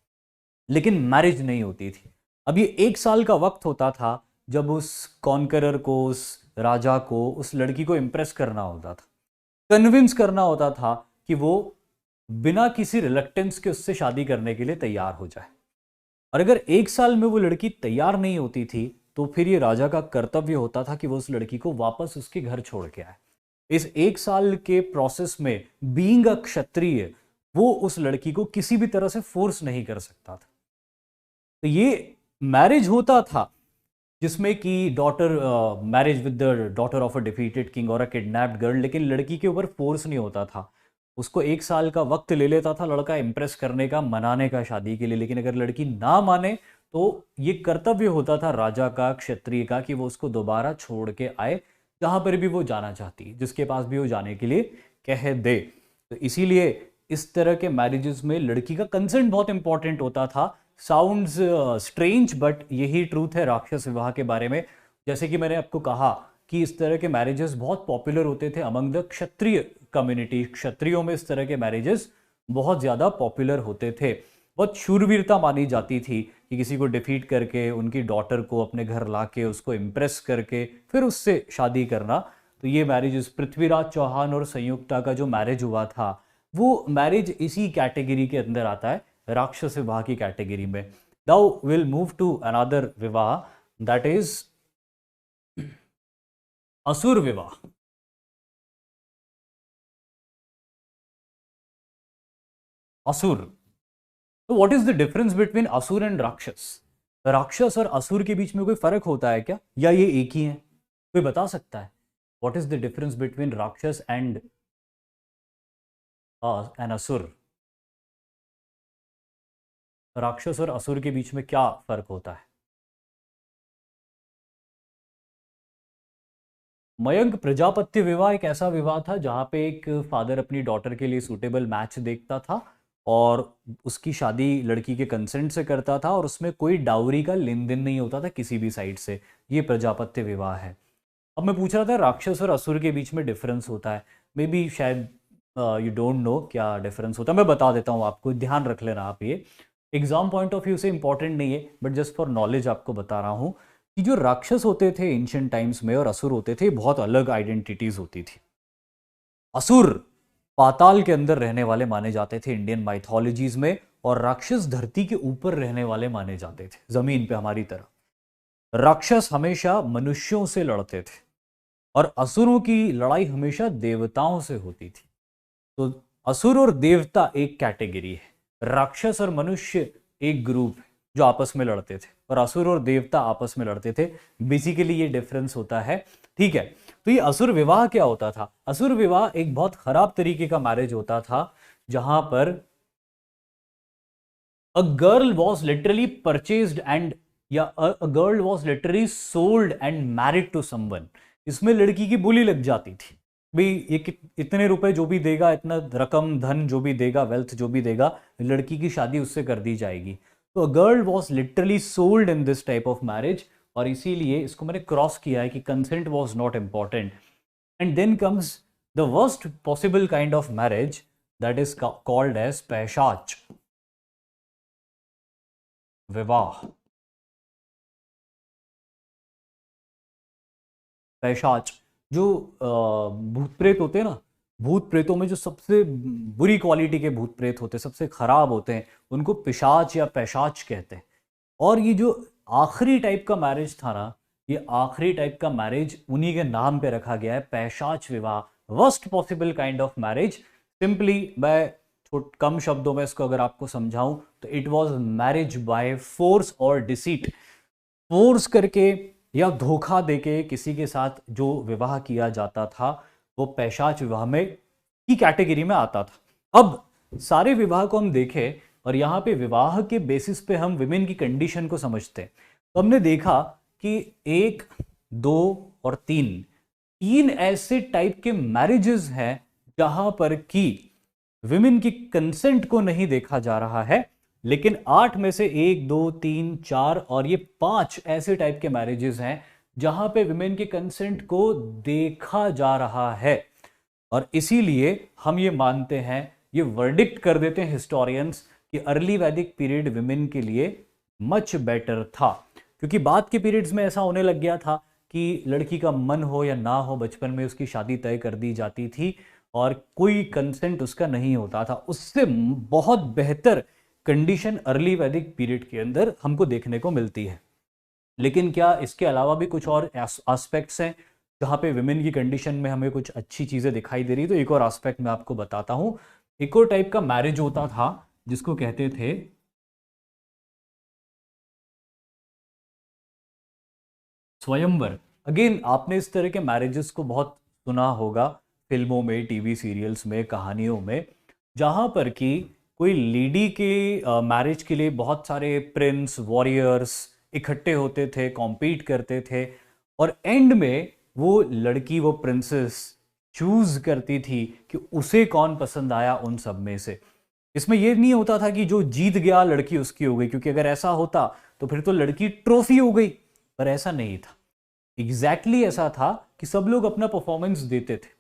लेकिन मैरिज नहीं होती थी। अब ये 1 साल का वक्त होता था जब उस कॉन्करर को, उस राजा को, उस लड़की को इम्प्रेस करना होता था, कन्विंस करना होता था कि वो बिना किसी रिलक्टेंस के उससे शादी करने के लिए तैयार हो जाए। और अगर 1 साल में वो लड़की तैयार नहीं होती थी, तो फिर ये राजा का कर्तव्य होता था कि वो उस लड़की को वापस उसके घर छोड़ के आए। इस 1 साल के प्रोसेस में बीइंग अ क्षत्रिय, वो उस लड़की को किसी भी तरह से फोर्स नहीं कर सकता था। तो ये मैरिज होता था जिसमें कि daughter marriage with the daughter of a defeated king और अ किडनैप्ड गर्ल, लेकिन लड़की के ऊपर फोर्स नहीं होता था। उसको 1 साल का वक्त ले लेता था लड़का इम्प्रेस करने का, मनाने का शादी के लिए, लेकिन अगर लड़की ना माने तो ये कर्तव्य होता था राजा का, क्षत्रिय का, कि वो उसको दोबारा छोड़ के आए जहां पर भी वो जाना चाहती, जिसके पास भी वो जाने के लिए कह दे। तो इसीलिए इस तरह के मैरिजेस में लड़की का कंसेंट बहुत इंपॉर्टेंट होता था। साउंड्स स्ट्रेंज, बट यही ट्रूथ है राक्षस विवाह के बारे में। जैसे कि मैंने आपको कहा कि इस तरह के मैरिजेस बहुत पॉपुलर होते थे अमंग द क्षत्रिय कम्युनिटी, क्षत्रियों में इस तरह के मैरिजेस बहुत ज़्यादा पॉपुलर होते थे। बहुत शूरवीरता मानी जाती थी कि किसी को डिफीट करके उनकी डॉटर को अपने घर ला के उसको इम्प्रेस करके फिर उससे शादी करना। तो ये मैरिजेस, पृथ्वीराज चौहान और संयुक्ता का जो मैरिज हुआ था, वो मैरिज इसी कैटेगरी के अंदर आता है, राक्षस विवाह की कैटेगरी में। Now will move to another vivah, that is Asur vivah. Asur, तो what is the difference between Asur and Rakshas? Rakshas और असुर के बीच में कोई फर्क होता है क्या, या ये एक ही है? कोई बता सकता है what is the difference between राक्षस एंड एन असुर? राक्षस और असुर के बीच में क्या फर्क होता है? मयंक, प्रजापत्य विवाह एक ऐसा विवाह था जहां पे एक फादर अपनी डॉटर के लिए सूटेबल मैच देखता था और उसकी शादी लड़की के कंसेंट से करता था, और उसमें कोई डाउरी का लेन देन नहीं होता था किसी भी साइड से। ये प्रजापत्य विवाह है। अब मैं पूछ रहा था राक्षस और असुर के बीच में डिफरेंस होता है, मे बी शायद यू डोंट नो क्या डिफरेंस होता है। मैं बता देता हूँ आपको, ध्यान रख लेना आप। ये एग्जाम पॉइंट ऑफ व्यू से इंपॉर्टेंट नहीं है, बट जस्ट फॉर नॉलेज आपको बता रहा हूँ कि जो राक्षस होते थे एंशियंट टाइम्स में और असुर होते थे, बहुत अलग आइडेंटिटीज होती थी। असुर पाताल के अंदर रहने वाले माने जाते थे इंडियन माइथोलॉजीज में, और राक्षस धरती के ऊपर रहने वाले माने जाते थे, जमीन पे हमारी तरह। राक्षस हमेशा मनुष्यों से लड़ते थे और असुरों की लड़ाई हमेशा देवताओं से होती थी। तो असुर और देवता एक कैटेगरी है, राक्षस और मनुष्य एक ग्रुप है जो आपस में लड़ते थे, और असुर और देवता आपस में लड़ते थे। बेसिकली ये डिफरेंस होता है, ठीक है। तो ये असुर विवाह क्या होता था? असुर विवाह एक बहुत खराब तरीके का मैरिज होता था, जहां पर a girl was literally purchased and, या a girl was literally sold and married to someone. इसमें लड़की की बोली लग जाती थी, भाई ये इतने रुपए जो भी देगा, इतना रकम धन जो भी देगा, वेल्थ जो भी देगा, लड़की की शादी उससे कर दी जाएगी। तो a girl was literally sold in this type of marriage, और इसीलिए इसको मैंने क्रॉस किया है कि consent was not important. And then comes the worst possible kind of marriage, that is called as paishach vivah. पैशाच, जो भूत प्रेत होते हैं ना, भूत प्रेतों में जो सबसे बुरी क्वालिटी के भूत प्रेत होते हैं, सबसे खराब होते हैं, उनको पिशाच या पैशाच कहते हैं। और ये जो आखिरी टाइप का मैरिज था ना, ये आखिरी टाइप का मैरिज उन्हीं के नाम पे रखा गया है, पैशाच विवाह, worst possible kind of marriage. Simply मैं कम शब्दों में इसको अगर आपको समझाऊं, तो it was marriage by force और डिसीट। फोर्स करके या धोखा देके किसी के साथ जो विवाह किया जाता था वो पैशाच विवाह में की कैटेगरी में आता था। अब सारे विवाह को हम देखें और यहाँ पे विवाह के बेसिस पे हम विमेन की कंडीशन को समझते हैं, तो हमने देखा कि 1, 2 और 3 ऐसे टाइप के मैरिजेस हैं जहां पर कि विमेन की कंसेंट को नहीं देखा जा रहा है, लेकिन 8 में से 1, 2, 3, 4 और ये 5 ऐसे टाइप के मैरिजेस हैं जहां पे विमेन के कंसेंट को देखा जा रहा है। और इसीलिए हम ये मानते हैं, ये वर्डिक्ट कर देते हैं हिस्टोरियंस कि अर्ली वैदिक पीरियड विमेन के लिए मच बेटर था, क्योंकि बाद के पीरियड्स में ऐसा होने लग गया था कि लड़की का मन हो या ना हो बचपन में उसकी शादी तय कर दी जाती थी और कोई कंसेंट उसका नहीं होता था। उससे बहुत बेहतर कंडीशन अर्ली वैदिक पीरियड के अंदर हमको देखने को मिलती है। लेकिन क्या इसके अलावा भी कुछ और एस्पेक्ट्स हैं जहाँ पे विमेन की कंडीशन में हमें कुछ अच्छी चीज़ें दिखाई दे रही? तो एक और एस्पेक्ट मैं आपको बताता हूँ। एक और टाइप का मैरिज होता था जिसको कहते थे स्वयंवर। अगेन आपने इस तरह के मैरिजेस को बहुत सुना होगा फिल्मों में, टीवी सीरियल्स में, कहानियों में, जहाँ पर कि कोई लेडी के मैरिज के लिए बहुत सारे प्रिंस, वॉरियर्स इकट्ठे होते थे, कॉम्पीट करते थे और एंड में वो लड़की, वो प्रिंसेस चूज करती थी कि उसे कौन पसंद आया उन सब में से। इसमें यह नहीं होता था कि जो जीत गया लड़की उसकी हो गई, क्योंकि अगर ऐसा होता तो फिर तो लड़की ट्रॉफी हो गई, पर ऐसा नहीं था। एग्जैक्टली ऐसा था कि सब लोग अपना परफॉर्मेंस देते थे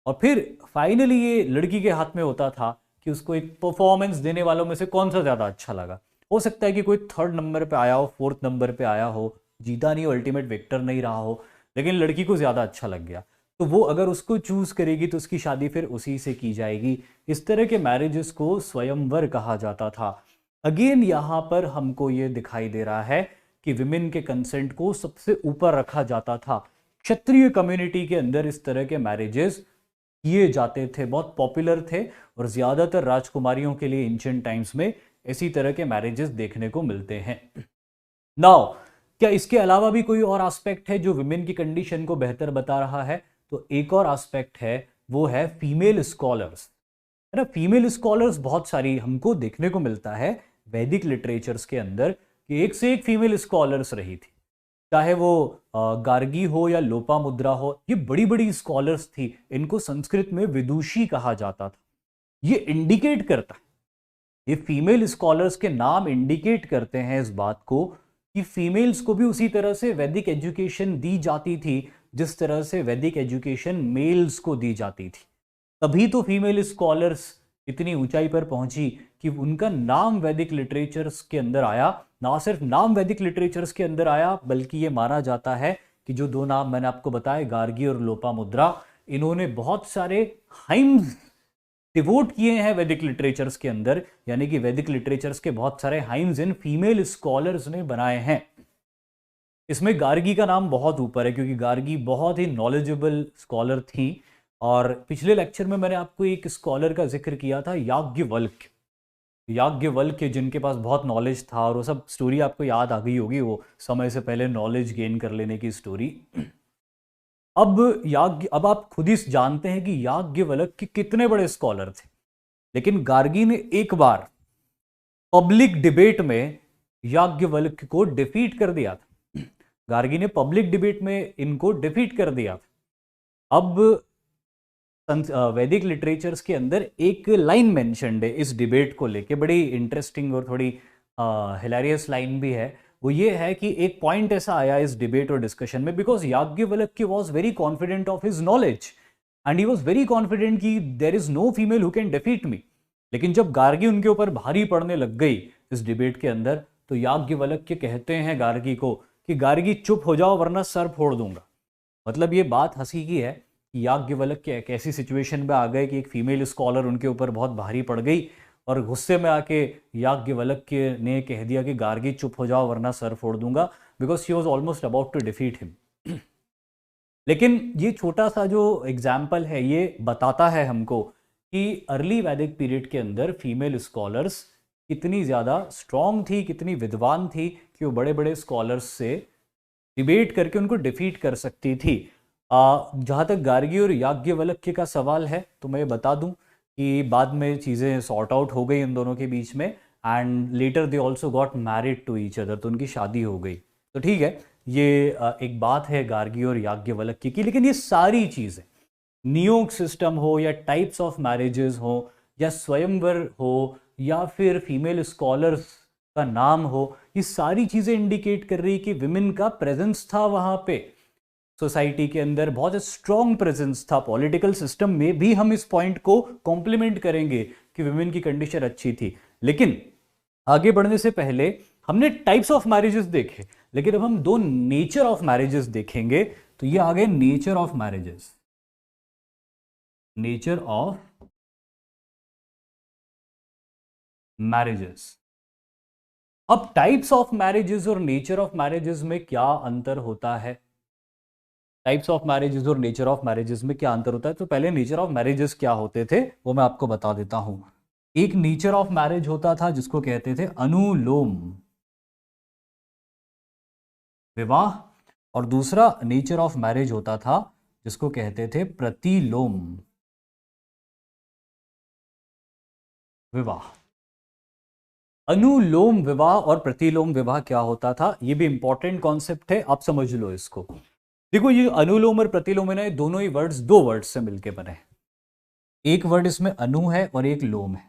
और फिर फाइनली ये लड़की के हाथ में होता था कि उसको एक परफॉर्मेंस देने वालों में से कौन सा ज़्यादा अच्छा लगा। हो सकता है कि कोई 3rd नंबर पे आया हो, 4th नंबर पे आया हो, जीता नहीं हो, अल्टीमेट विक्टर नहीं रहा हो, लेकिन लड़की को ज़्यादा अच्छा लग गया, तो वो अगर उसको चूज करेगी तो उसकी शादी फिर उसी से की जाएगी। इस तरह के मैरिजेस को स्वयंवर कहा जाता था। अगेन यहाँ पर हमको ये दिखाई दे रहा है कि विमेन के कंसेंट को सबसे ऊपर रखा जाता था। क्षत्रिय कम्युनिटी के अंदर इस तरह के मैरिजेस किए जाते थे, बहुत पॉपुलर थे और ज्यादातर राजकुमारियों के लिए एंशिएंट टाइम्स में इसी तरह के मैरिजेस देखने को मिलते हैं। नाउ क्या इसके अलावा भी कोई और एस्पेक्ट है जो विमेन की कंडीशन को बेहतर बता रहा है? तो एक और एस्पेक्ट है, वो है फीमेल स्कॉलर्स, है ना। फीमेल स्कॉलर्स बहुत सारी हमको देखने को मिलता है वैदिक लिटरेचर्स के अंदर कि एक से एक फीमेल स्कॉलर्स रही थी, चाहे वो गार्गी हो या लोपामुद्रा हो। ये बड़ी बड़ी स्कॉलर्स थी, इनको संस्कृत में विदुषी कहा जाता था। ये इंडिकेट करता है, ये फीमेल स्कॉलर्स के नाम इंडिकेट करते हैं इस बात को कि फीमेल्स को भी उसी तरह से वैदिक एजुकेशन दी जाती थी जिस तरह से वैदिक एजुकेशन मेल्स को दी जाती थी। तभी तो फीमेल स्कॉलर्स इतनी ऊंचाई पर पहुंची कि उनका नाम वैदिक लिटरेचर्स के अंदर आया। ना सिर्फ नाम वैदिक लिटरेचर्स के अंदर आया, बल्कि ये माना जाता है कि जो 2 नाम मैंने आपको बताए, गार्गी और लोपामुद्रा, इन्होंने बहुत सारे हाइम्स डिवोट किए हैं वैदिक लिटरेचर्स के अंदर, यानी कि वैदिक लिटरेचर्स के बहुत सारे हाइम्स इन फीमेल स्कॉलर्स ने बनाए हैं। इसमें गार्गी का नाम बहुत ऊपर है क्योंकि गार्गी बहुत ही नॉलेजेबल स्कॉलर थी। और पिछले लेक्चर में मैंने आपको एक स्कॉलर का जिक्र किया था, याज्ञवल्क्य। याज्ञवल्क्य जिनके पास बहुत नॉलेज था, और वो सब स्टोरी आपको याद आ गई होगी, वो समय से पहले नॉलेज गेन कर लेने की स्टोरी। अब आप खुद ही जानते हैं कि याज्ञवल्क्य कितने बड़े स्कॉलर थे, लेकिन गार्गी ने एक बार पब्लिक डिबेट में याज्ञवल्क्य को डिफीट कर दिया था। गार्गी ने पब्लिक डिबेट में इनको डिफीट कर दिया था। अब वैदिक लिटरेचर्स के अंदर एक लाइन मेंशन्ड है इस डिबेट को लेके, बड़ी इंटरेस्टिंग और थोड़ी हिलेरियस लाइन भी है। वो ये है कि एक पॉइंट ऐसा आया इस डिबेट और डिस्कशन में, because Yajnavalkya was very confident of his knowledge and he was very confident कि there is no female who can defeat me. लेकिन जब गार्गी उनके ऊपर भारी पड़ने लग गई इस डिबेट के अंदर, तो याज्ञवल्क्य कहते हैं गार्गी को कि गार्गी चुप हो जाओ वरना सर फोड़ दूंगा। मतलब ये बात हंसी की है कि याज्ञवल्क्य एक ऐसी सिचुएशन में आ गए कि एक फीमेल स्कॉलर उनके ऊपर बहुत भारी पड़ गई और गुस्से में आके याज्ञवल्क्य ने कह दिया कि गार्गी चुप हो जाओ वरना सर फोड़ दूंगा, because she was almost about to defeat him. लेकिन ये छोटा सा जो एग्जाम्पल है ये बताता है हमको कि अर्ली वैदिक पीरियड के अंदर फीमेल स्कॉलर्स कितनी ज़्यादा स्ट्रॉन्ग थी, कितनी विद्वान थी कि वो बड़े बड़े स्कॉलर्स से डिबेट करके उनको डिफीट कर सकती थी। जहाँ तक गार्गी और याज्ञवल्क्य का सवाल है तो मैं बता दूं कि बाद में चीज़ें सॉर्ट आउट हो गई इन दोनों के बीच में, and later they also got married to each other, तो उनकी शादी हो गई। तो ठीक है, ये एक बात है गार्गी और याज्ञवल्क्य की। लेकिन ये सारी चीज़ें, नियोग सिस्टम हो या टाइप्स ऑफ मैरिजेस हो या स्वयंवर हो या फिर फीमेल स्कॉलर्स का नाम हो, ये सारी चीज़ें इंडिकेट कर रही कि विमेन का प्रेजेंस था वहाँ पे सोसाइटी के अंदर, बहुत स्ट्रॉन्ग प्रेजेंस था। पॉलिटिकल सिस्टम में भी हम इस पॉइंट को कॉम्प्लीमेंट करेंगे कि विमेन की कंडीशन अच्छी थी। लेकिन आगे बढ़ने से पहले हमने टाइप्स ऑफ मैरिजेस देखे, लेकिन अब हम दो नेचर ऑफ मैरिजेस देखेंगे। तो ये आ गए nature of marriages, nature of marriages. अब टाइप्स ऑफ मैरिजेस और नेचर ऑफ मैरिजेस में क्या अंतर होता है? टाइप्स ऑफ मैरिजेस और नेचर ऑफ मैरिजेस में क्या अंतर होता है? तो पहले नेचर ऑफ मैरिजेस क्या होते थे वो मैं आपको बता देता हूं। एक नेचर ऑफ मैरिज होता था जिसको कहते थे अनुलोम विवाह, और दूसरा नेचर ऑफ मैरिज होता था जिसको कहते थे प्रतिलोम विवाह। अनुलोम विवाह और प्रतिलोम विवाह क्या होता था, ये भी इंपॉर्टेंट कॉन्सेप्ट है, आप समझ लो इसको। देखो, ये अनुलोम और प्रतिलोम है ना, दोनों ही वर्ड्स दो वर्ड्स से मिलके बने हैं। एक वर्ड इसमें अनु है और एक लोम है।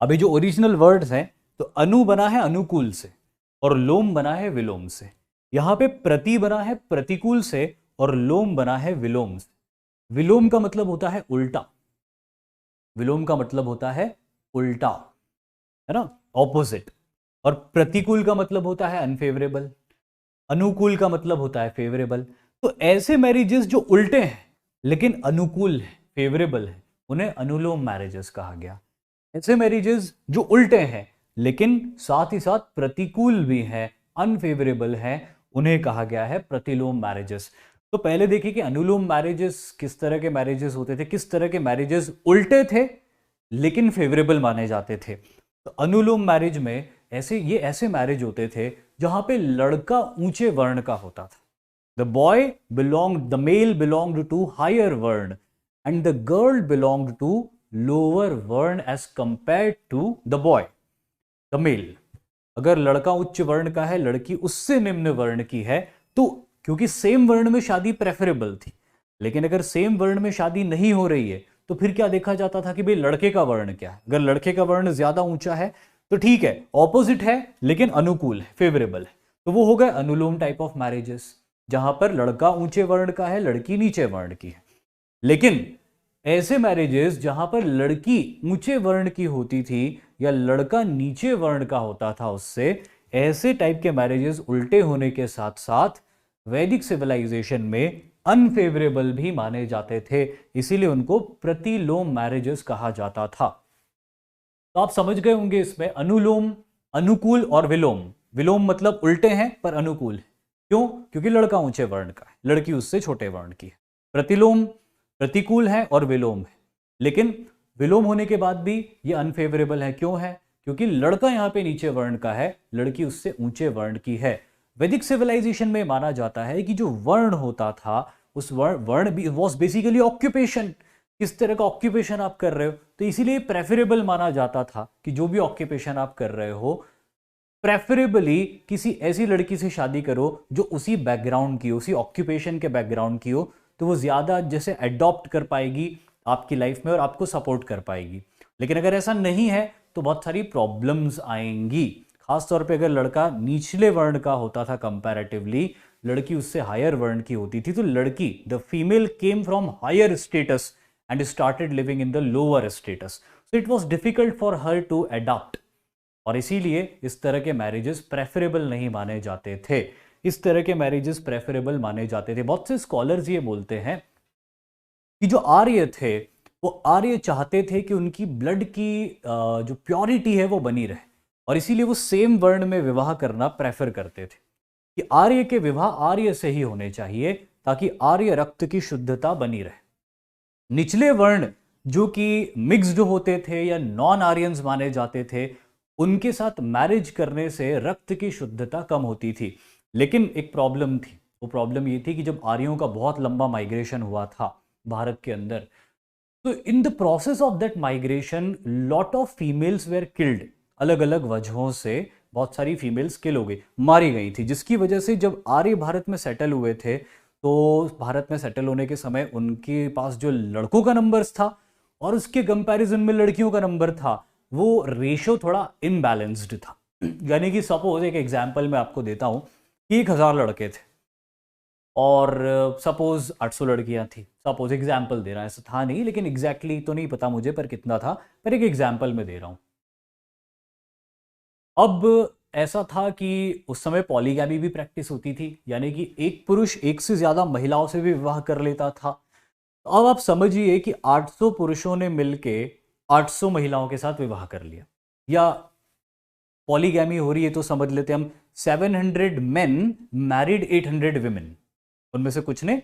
अभी जो ओरिजिनल वर्ड्स हैं, तो अनु बना है अनुकूल से और लोम बना है विलोम से। यहां पे प्रति बना है प्रतिकूल से और लोम बना है विलोम से। विलोम का मतलब होता है उल्टा, विलोम का मतलब होता है उल्टा, है ना, ऑपोजिट। और प्रतिकूल का मतलब होता है अनफेवरेबल, अनुकूल का मतलब होता है फेवरेबल। तो ऐसे मैरिजेस जो उल्टे हैं लेकिन अनुकूल है, फेवरेबल है, उन्हें अनुलोम मैरिजेस कहा गया। ऐसे मैरिजेस जो उल्टे हैं लेकिन साथ ही साथ प्रतिकूल भी हैं, अनफेवरेबल हैं, उन्हें कहा गया है प्रतिलोम मैरिजेस। तो पहले देखिए कि अनुलोम मैरिजेस किस तरह के मैरिजेस होते थे, किस तरह के मैरिजेस उल्टे थे लेकिन फेवरेबल माने जाते थे। तो अनुलोम मैरिज में ऐसे मैरिज होते थे जहां पे लड़का ऊंचे वर्ण का होता था। The male belonged to higher varna and the girl belonged to lower varna as compare to the boy. The male, अगर लड़का उच्च वर्ण का है, लड़की उससे निम्न वर्ण की है, तो क्योंकि सेम वर्ण में शादी प्रेफरेबल थी। लेकिन अगर सेम वर्ण में शादी नहीं हो रही है तो फिर क्या देखा जाता था कि भाई लड़के का वर्ण क्या है। अगर लड़के का वर्ण ज्यादा ऊंचा है तो ठीक है, ऑपोजिट है लेकिन अनुकूल है, फेवरेबल है, तो वो हो गए अनुलोम टाइप ऑफ मैरिजेस, जहां पर लड़का ऊंचे वर्ण का है, लड़की नीचे वर्ण की है। लेकिन ऐसे मैरिजेस जहां पर लड़की ऊंचे वर्ण की होती थी या लड़का नीचे वर्ण का होता था उससे, ऐसे टाइप के मैरिजेस उल्टे होने के साथ साथ वैदिक सिविलाइजेशन में अनफेवरेबल भी माने जाते थे, इसीलिए उनको प्रतिलोम मैरिजेस कहा जाता था। तो आप समझ गए होंगे इसमें अनुलोम, अनुकूल और विलोम। विलोम मतलब उल्टे हैं पर अनुकूल है, क्यों? क्योंकि लड़का ऊंचे वर्ण का है, लड़की उससे छोटे वर्ण की है। प्रतिलोम प्रतिकूल है और विलोम है, लेकिन विलोम होने के बाद भी ये अनफेवरेबल है। क्यों है? क्योंकि लड़का यहां पे नीचे वर्ण का है, लड़की उससे ऊंचे वर्ण की है। वैदिक सिविलाइजेशन में माना जाता है कि जो वर्ण होता था उस वर्ण भी वॉज बेसिकली ऑक्यूपेशन, किस तरह का ऑक्यूपेशन आप कर रहे हो, तो इसीलिए प्रेफरेबल माना जाता था कि जो भी ऑक्यूपेशन आप कर रहे हो प्रेफरेबली किसी ऐसी लड़की से शादी करो जो उसी बैकग्राउंड की हो, उसी ऑक्यूपेशन के बैकग्राउंड की हो, तो वो ज्यादा जैसे अडॉप्ट कर पाएगी आपकी लाइफ में और आपको सपोर्ट कर पाएगी। लेकिन अगर ऐसा नहीं है तो बहुत सारी प्रॉब्लम्स आएंगी, खासतौर पे अगर लड़का निचले वर्ण का होता था कंपैरेटिवली, लड़की उससे हायर वर्ण की होती थी, तो लड़की, the female came from higher status and started living in the lower status, so it was difficult for her to adopt, और इसीलिए इस तरह के मैरिजेस प्रेफरेबल नहीं माने जाते थे। इस तरह के मैरिजेस प्रेफरेबल माने जाते थे। बहुत से स्कॉलर्स ये बोलते हैं कि जो आर्य थे वो आर्य चाहते थे कि उनकी ब्लड की जो प्योरिटी है वो बनी रहे, और इसीलिए वो सेम वर्ण में विवाह करना प्रेफर करते थे कि आर्य के विवाह आर्य से ही होने चाहिए ताकि आर्य रक्त की शुद्धता बनी रहे। निचले वर्ण जो कि मिक्स्ड होते थे या नॉन आर्यंस माने जाते थे, उनके साथ मैरिज करने से रक्त की शुद्धता कम होती थी। लेकिन एक प्रॉब्लम थी, वो प्रॉब्लम ये थी कि जब आर्यों का बहुत लंबा माइग्रेशन हुआ था भारत के अंदर, तो in the process of that migration lot of females where killed. अलग अलग वजहों से बहुत सारी फीमेल्स किल हो गई, मारी गई थी, जिसकी वजह से जब आर्य भारत में सेटल हुए थे, तो भारत में सेटल होने के समय उनके पास जो लड़कों का नंबर्स था और उसके कंपैरिजन में लड़कियों का नंबर था, वो रेशो थोड़ा इनबैलेंस्ड था। यानी कि सपोज एक एग्जांपल मैं आपको देता हूं कि 1,000 लड़के थे और सपोज 800 लड़कियां थी। सपोज एग्जाम्पल दे रहा है, ऐसा था नहीं, लेकिन एग्जैक्टली exactly तो नहीं पता मुझे पर कितना था, पर एक एग्जाम्पल में दे रहा हूं। अब ऐसा था कि उस समय पॉलीगैमी भी प्रैक्टिस होती थी, यानी कि एक पुरुष एक से ज्यादा महिलाओं से भी विवाह कर लेता था। तो अब आप समझिए कि 800 पुरुषों ने मिलके 800 महिलाओं के साथ विवाह कर लिया, या पॉलीगैमी हो रही है तो समझ लेते हम 700 मेन मैरिड 800 विमेन, उनमें से कुछ ने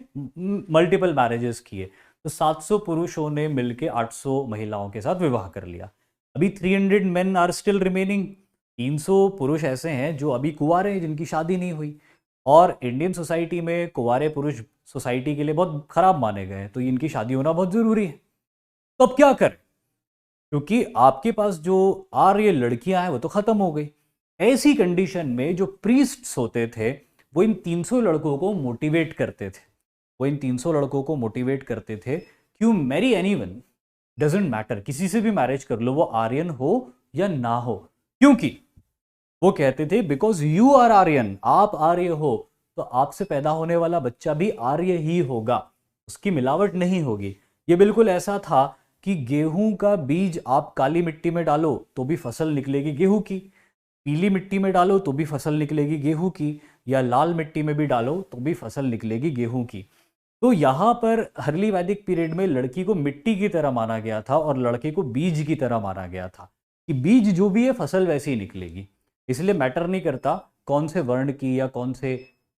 मल्टीपल मैरिजेस किए, तो 700 पुरुषों ने मिलकर 800 महिलाओं के साथ विवाह कर लिया। अभी 300 मेन आर स्टिल रिमेनिंग। 300 पुरुष ऐसे हैं जो अभी कुंवारे हैं, जिनकी शादी नहीं हुई, और इंडियन सोसाइटी में कुंवारे पुरुष सोसाइटी के लिए बहुत खराब माने गए हैं, तो इनकी शादी होना बहुत जरूरी है। तो अब क्या करें, क्योंकि आपके पास जो आर्य लड़कियां हैं वो तो खत्म हो गई। ऐसी कंडीशन में जो प्रीस्ट्स होते थे वो इन 300 लड़कों को मोटिवेट करते थे, वो इन 300 लड़कों को मोटिवेट करते थे कि you Mary anyone, doesn't matter, किसी से भी मैरिज कर लो, वो आर्यन हो या ना हो। क्योंकि वो कहते थे बिकॉज यू आर आर्यन, आप आर्य हो, तो आपसे पैदा होने वाला बच्चा भी आर्य ही होगा, उसकी मिलावट नहीं होगी। ये बिल्कुल ऐसा था कि गेहूं का बीज आप काली मिट्टी में डालो तो भी फसल निकलेगी गेहूं की, पीली मिट्टी में डालो तो भी फसल निकलेगी गेहूं की, या लाल मिट्टी में भी डालो तो भी फसल निकलेगी गेहूं की। तो यहां पर अर्ली वैदिक पीरियड में लड़की को मिट्टी की तरह माना गया था और लड़के को बीज की तरह माना गया था, कि बीज जो भी है फसल वैसी ही निकलेगी। इसलिए मैटर नहीं करता कौन से वर्ण की या कौन से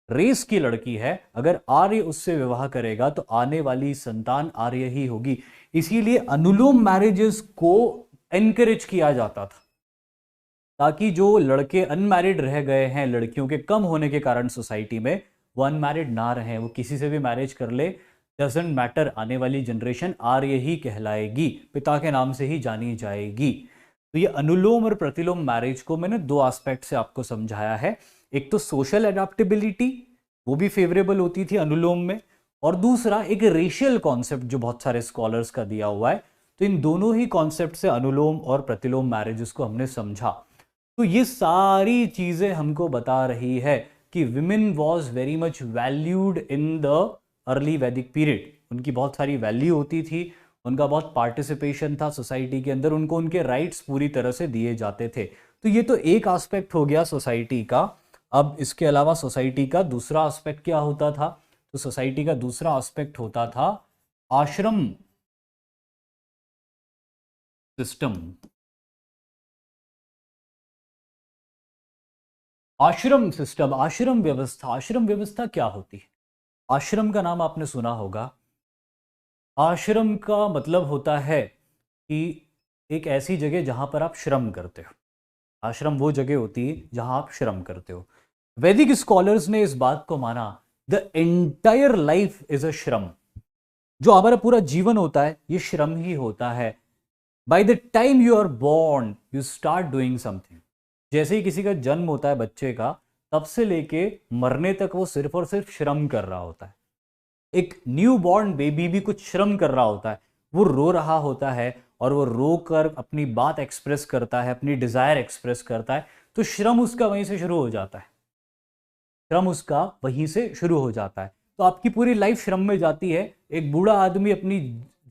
रेस की लड़की है, अगर आर्य उससे विवाह करेगा तो आने वाली संतान आर्य ही होगी। इसीलिए अनुलोम मैरिजेस को एनकरेज किया जाता था, ताकि जो लड़के अनमैरिड रह गए हैं लड़कियों के कम होने के कारण सोसाइटी में, वो अनमैरिड ना रहें, वो किसी से भी मैरिज कर ले, डजेंट मैटर, आने वाली जनरेशन आर्य ही कहलाएगी, पिता के नाम से ही जानी जाएगी। तो ये अनुलोम और प्रतिलोम मैरिज को मैंने दो एस्पेक्ट से आपको समझाया है। एक तो सोशल एडाप्टेबिलिटी, वो भी फेवरेबल होती थी अनुलोम में, और दूसरा एक रेशियल कॉन्सेप्ट जो बहुत सारे स्कॉलर्स का दिया हुआ है। तो इन दोनों ही कॉन्सेप्ट से अनुलोम और प्रतिलोम मैरिजेस को हमने समझा। तो ये सारी चीजें हमको बता रही है कि women was very much valued in the early Vedic period, उनकी बहुत सारी वैल्यू होती थी, उनका बहुत पार्टिसिपेशन था सोसाइटी के अंदर, उनको उनके राइट्स पूरी तरह से दिए जाते थे। तो ये तो एक एस्पेक्ट हो गया सोसाइटी का। अब इसके अलावा सोसाइटी का दूसरा एस्पेक्ट क्या होता था, तो सोसाइटी का दूसरा एस्पेक्ट होता था आश्रम सिस्टम। आश्रम सिस्टम, आश्रम व्यवस्था। आश्रम व्यवस्था क्या होती है? आश्रम का नाम आपने सुना होगा। आश्रम का मतलब होता है कि एक ऐसी जगह जहां पर आप श्रम करते हो। आश्रम वो जगह होती है जहां आप श्रम करते हो। वैदिक स्कॉलर्स ने इस बात को माना, the entire life is a श्रम। जो हमारा पूरा जीवन होता है ये श्रम ही होता है। By the time you are born you start doing something. जैसे ही किसी का जन्म होता है बच्चे का, तब से लेके मरने तक वो सिर्फ और सिर्फ श्रम कर रहा होता है। एक न्यू बॉर्न बेबी भी कुछ श्रम कर रहा होता है, वो रो रहा होता है और वो रो कर अपनी बात एक्सप्रेस करता है, अपनी डिजायर एक्सप्रेस करता है, तो श्रम उसका वहीं से शुरू हो जाता है। श्रम उसका वहीं से शुरू हो जाता है। तो आपकी पूरी लाइफ श्रम में जाती है। एक बूढ़ा आदमी अपनी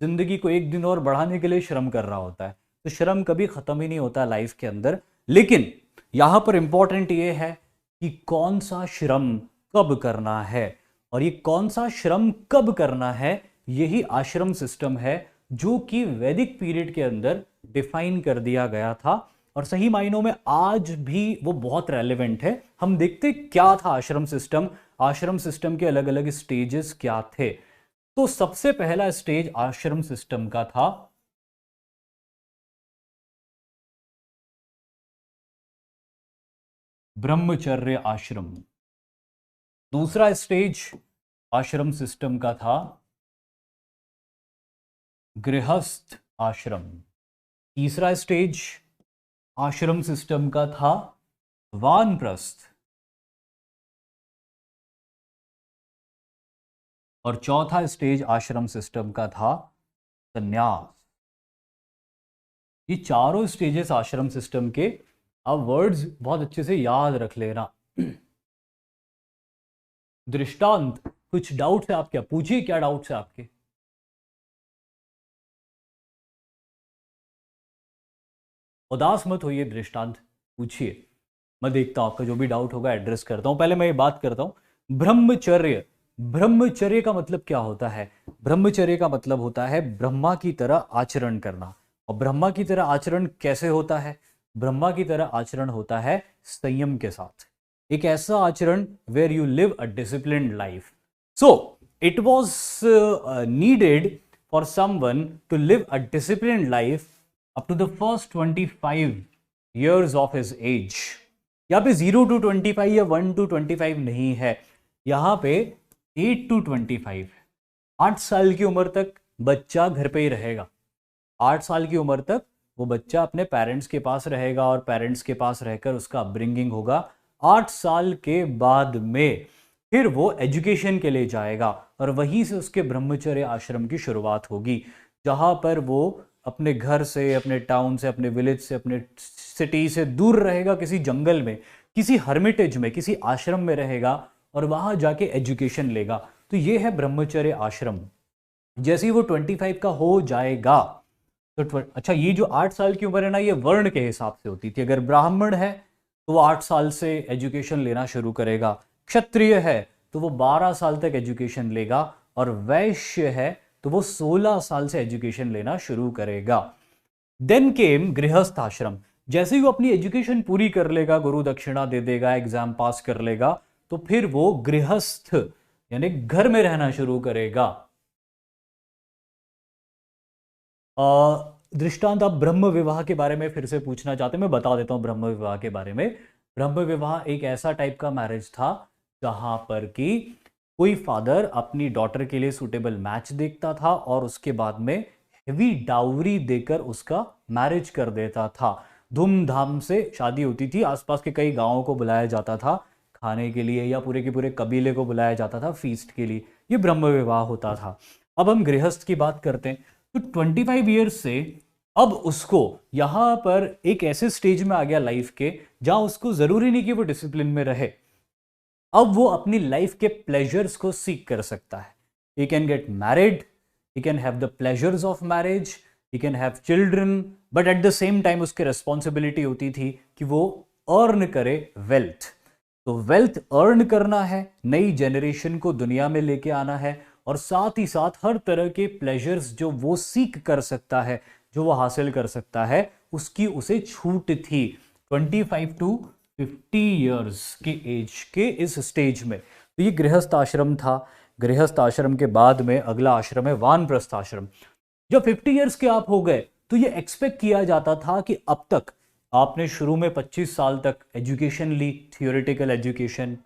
जिंदगी को एक दिन और बढ़ाने के लिए श्रम कर रहा होता है, तो श्रम कभी खत्म ही नहीं होता लाइफ के अंदर। लेकिन यहां पर इंपॉर्टेंट ये है कि कौन सा श्रम कब करना है, और ये कौन सा श्रम कब करना है, यही आश्रम सिस्टम है, जो कि वैदिक पीरियड के अंदर डिफाइन कर दिया गया था। और सही मायनों में आज भी वो बहुत रेलेवेंट है। हम देखते क्या था आश्रम सिस्टम, आश्रम सिस्टम के अलग अलग स्टेजेस क्या थे। तो सबसे पहला स्टेज आश्रम सिस्टम का था ब्रह्मचर्य आश्रम। दूसरा स्टेज आश्रम सिस्टम का था गृहस्थ आश्रम। तीसरा स्टेज आश्रम सिस्टम का था वानप्रस्थ। और चौथा स्टेज आश्रम सिस्टम का था संन्यास। ये चारों स्टेजेस आश्रम सिस्टम के, आप वर्ड्स बहुत अच्छे से याद रख लेना। दृष्टांत, कुछ डाउट्स है आप, क्या पूछिए, क्या डाउट्स है आपके? उदास मत होइए, दृष्टांत पूछिए, मैं देखता हूं आपका जो भी डाउट होगा एड्रेस करता हूं। पहले मैं ये बात करता हूं, ब्रह्मचर्य। ब्रह्मचर्य का मतलब क्या होता है? ब्रह्मचर्य का मतलब होता है ब्रह्मा की तरह आचरण करना। और ब्रह्मा की तरह आचरण कैसे होता है? ब्रह्मा की तरह आचरण होता है संयम के साथ, एक ऐसा आचरण where you live a disciplined life. So it was needed for someone to live a disciplined life up to the first 25 years of his age। यहाँ पे 0 to 25 या 1 to 25 नहीं है, यहाँ पे 8 to 25, 8 साल की उम्र तक बच्चा घर पे ही रहेगा। 8 साल की उम्र तक वो बच्चा अपने पेरेंट्स के पास रहेगा और पेरेंट्स के पास रहकर उसका अपब्रिंगिंग होगा। 8 साल के बाद में फिर वो एजुकेशन के लिए जाएगा और वहीं से उसके ब्रह्मचर्य आश्रम की शुरुआत होगी, जहां पर वो अपने घर से, अपने टाउन से, अपने विलेज से, अपने सिटी से दूर रहेगा, किसी जंगल में, किसी हर्मिटेज में, किसी आश्रम में रहेगा और वहां जाके एजुकेशन लेगा। तो ये है ब्रह्मचर्य आश्रम। जैसे ही वो 25 का हो जाएगा तो अच्छा, ये जो 8 साल की उम्र है ना, ये वर्ण के हिसाब से होती थी। अगर ब्राह्मण है तो वो 8 साल से एजुकेशन लेना शुरू करेगा, क्षत्रिय है तो वो 12 साल तक एजुकेशन लेगा, और वैश्य है तो वो 16 साल से एजुकेशन लेना शुरू करेगा। देन केम गृहस्थ आश्रम। जैसे ही वो अपनी एजुकेशन पूरी कर लेगा, गुरु दक्षिणा दे देगा, एग्जाम पास कर लेगा, तो फिर वो गृहस्थ यानी घर में रहना शुरू करेगा। दृष्टांत, आप ब्रह्म विवाह के बारे में फिर से पूछना चाहते हैं, मैं बता देता हूं ब्रह्म विवाह के बारे में। ब्रह्म विवाह एक ऐसा टाइप का मैरिज था जहां पर कि कोई फादर अपनी डॉटर के लिए सुटेबल मैच देखता था और उसके बाद में हेवी डाउरी देकर उसका मैरिज कर देता था। धूमधाम से शादी होती थी, आसपास के कई गांवों को बुलाया जाता था खाने के लिए, या पूरे के पूरे कबीले को बुलाया जाता था फीस्ट के लिए। ये ब्रह्म विवाह होता था। अब हम गृहस्थ की बात करते हैं। तो 25 ईयर्स से अब उसको यहां पर एक ऐसे स्टेज में आ गया लाइफ के, जहां उसको जरूरी नहीं कि वो डिसिप्लिन में रहे। अब वो अपनी लाइफ के प्लेजर्स को सीख कर सकता है। He can get married, he can have the pleasures of marriage, he can have children, but at the same time उसकी रिस्पॉन्सिबिलिटी होती थी कि वो अर्न करे वेल्थ। तो वेल्थ अर्न करना है, नई जनरेशन को दुनिया में लेके आना है, और साथ ही साथ हर तरह के प्लेजर्स जो वो सीख कर सकता है, जो वो हासिल कर सकता है, उसकी उसे छूट थी 25 टू 50 ईयर्स के एज के इस स्टेज में। तो ये गृहस्थ आश्रम था। गृहस्थ आश्रम के बाद में अगला आश्रम है वानप्रस्थ आश्रम। जब 50 ईयर्स के आप हो गए तो ये एक्सपेक्ट किया जाता था कि अब तक आपने शुरू में 25 साल तक एजुकेशन ली, थियोरेटिकल एजुकेशन,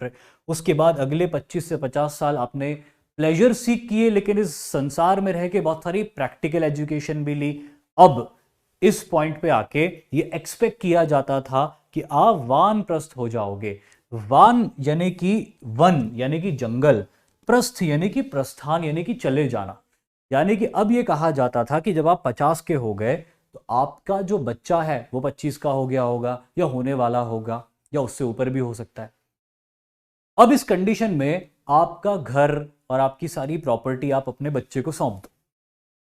उसके बाद अगले 25 से 50 साल आपने प्लेजर सीख किए, लेकिन इस संसार में रह के बहुत सारी प्रैक्टिकल एजुकेशन भी ली। अब इस पॉइंट पे आके ये एक्सपेक्ट किया जाता था कि आप वानप्रस्थ हो जाओगे। वान यानी कि वन यानी कि जंगल, प्रस्थ यानी कि प्रस्थान यानी कि चले जाना। यानी कि अब ये कहा जाता था कि जब आप 50 के हो गए तो आपका जो बच्चा है वो 25 का हो गया होगा, या होने वाला होगा, या उससे ऊपर भी हो सकता है। अब इस कंडीशन में आपका घर और आपकी सारी प्रॉपर्टी आप अपने बच्चे को सौंप दो,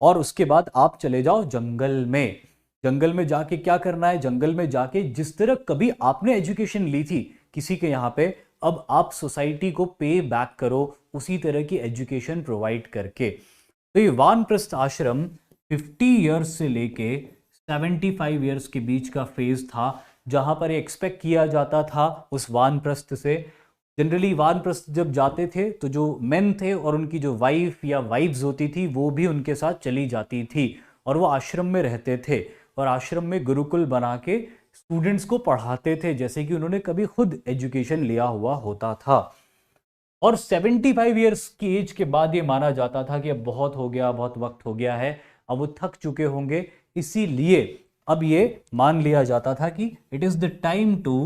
और उसके बाद आप चले जाओ जंगल में। जंगल में जाके क्या करना है? जंगल में जाके जिस तरह कभी आपने एजुकेशन ली थी किसी के यहाँ पे, अब आप सोसाइटी को पे बैक करो उसी तरह की एजुकेशन प्रोवाइड करके। तो ये वानप्रस्थ आश्रम 50 ईयर्स से लेके 75 ईयर्स के बीच का फेज था, जहां पर एक्सपेक्ट किया जाता था उस वानप्रस्थ से। जनरली वानप्रस्थ जब जाते थे तो जो मेन थे और उनकी जो वाइफ या वाइफ्स होती थी वो भी उनके साथ चली जाती थी, और वो आश्रम में रहते थे और आश्रम में गुरुकुल बना के स्टूडेंट्स को पढ़ाते थे, जैसे कि उन्होंने कभी खुद एजुकेशन लिया हुआ होता था। और 75 ईयर्स की एज के बाद ये माना जाता था कि अब बहुत हो गया, बहुत वक्त हो गया है, अब वो थक चुके होंगे, इसीलिए अब ये मान लिया जाता था कि it is the time to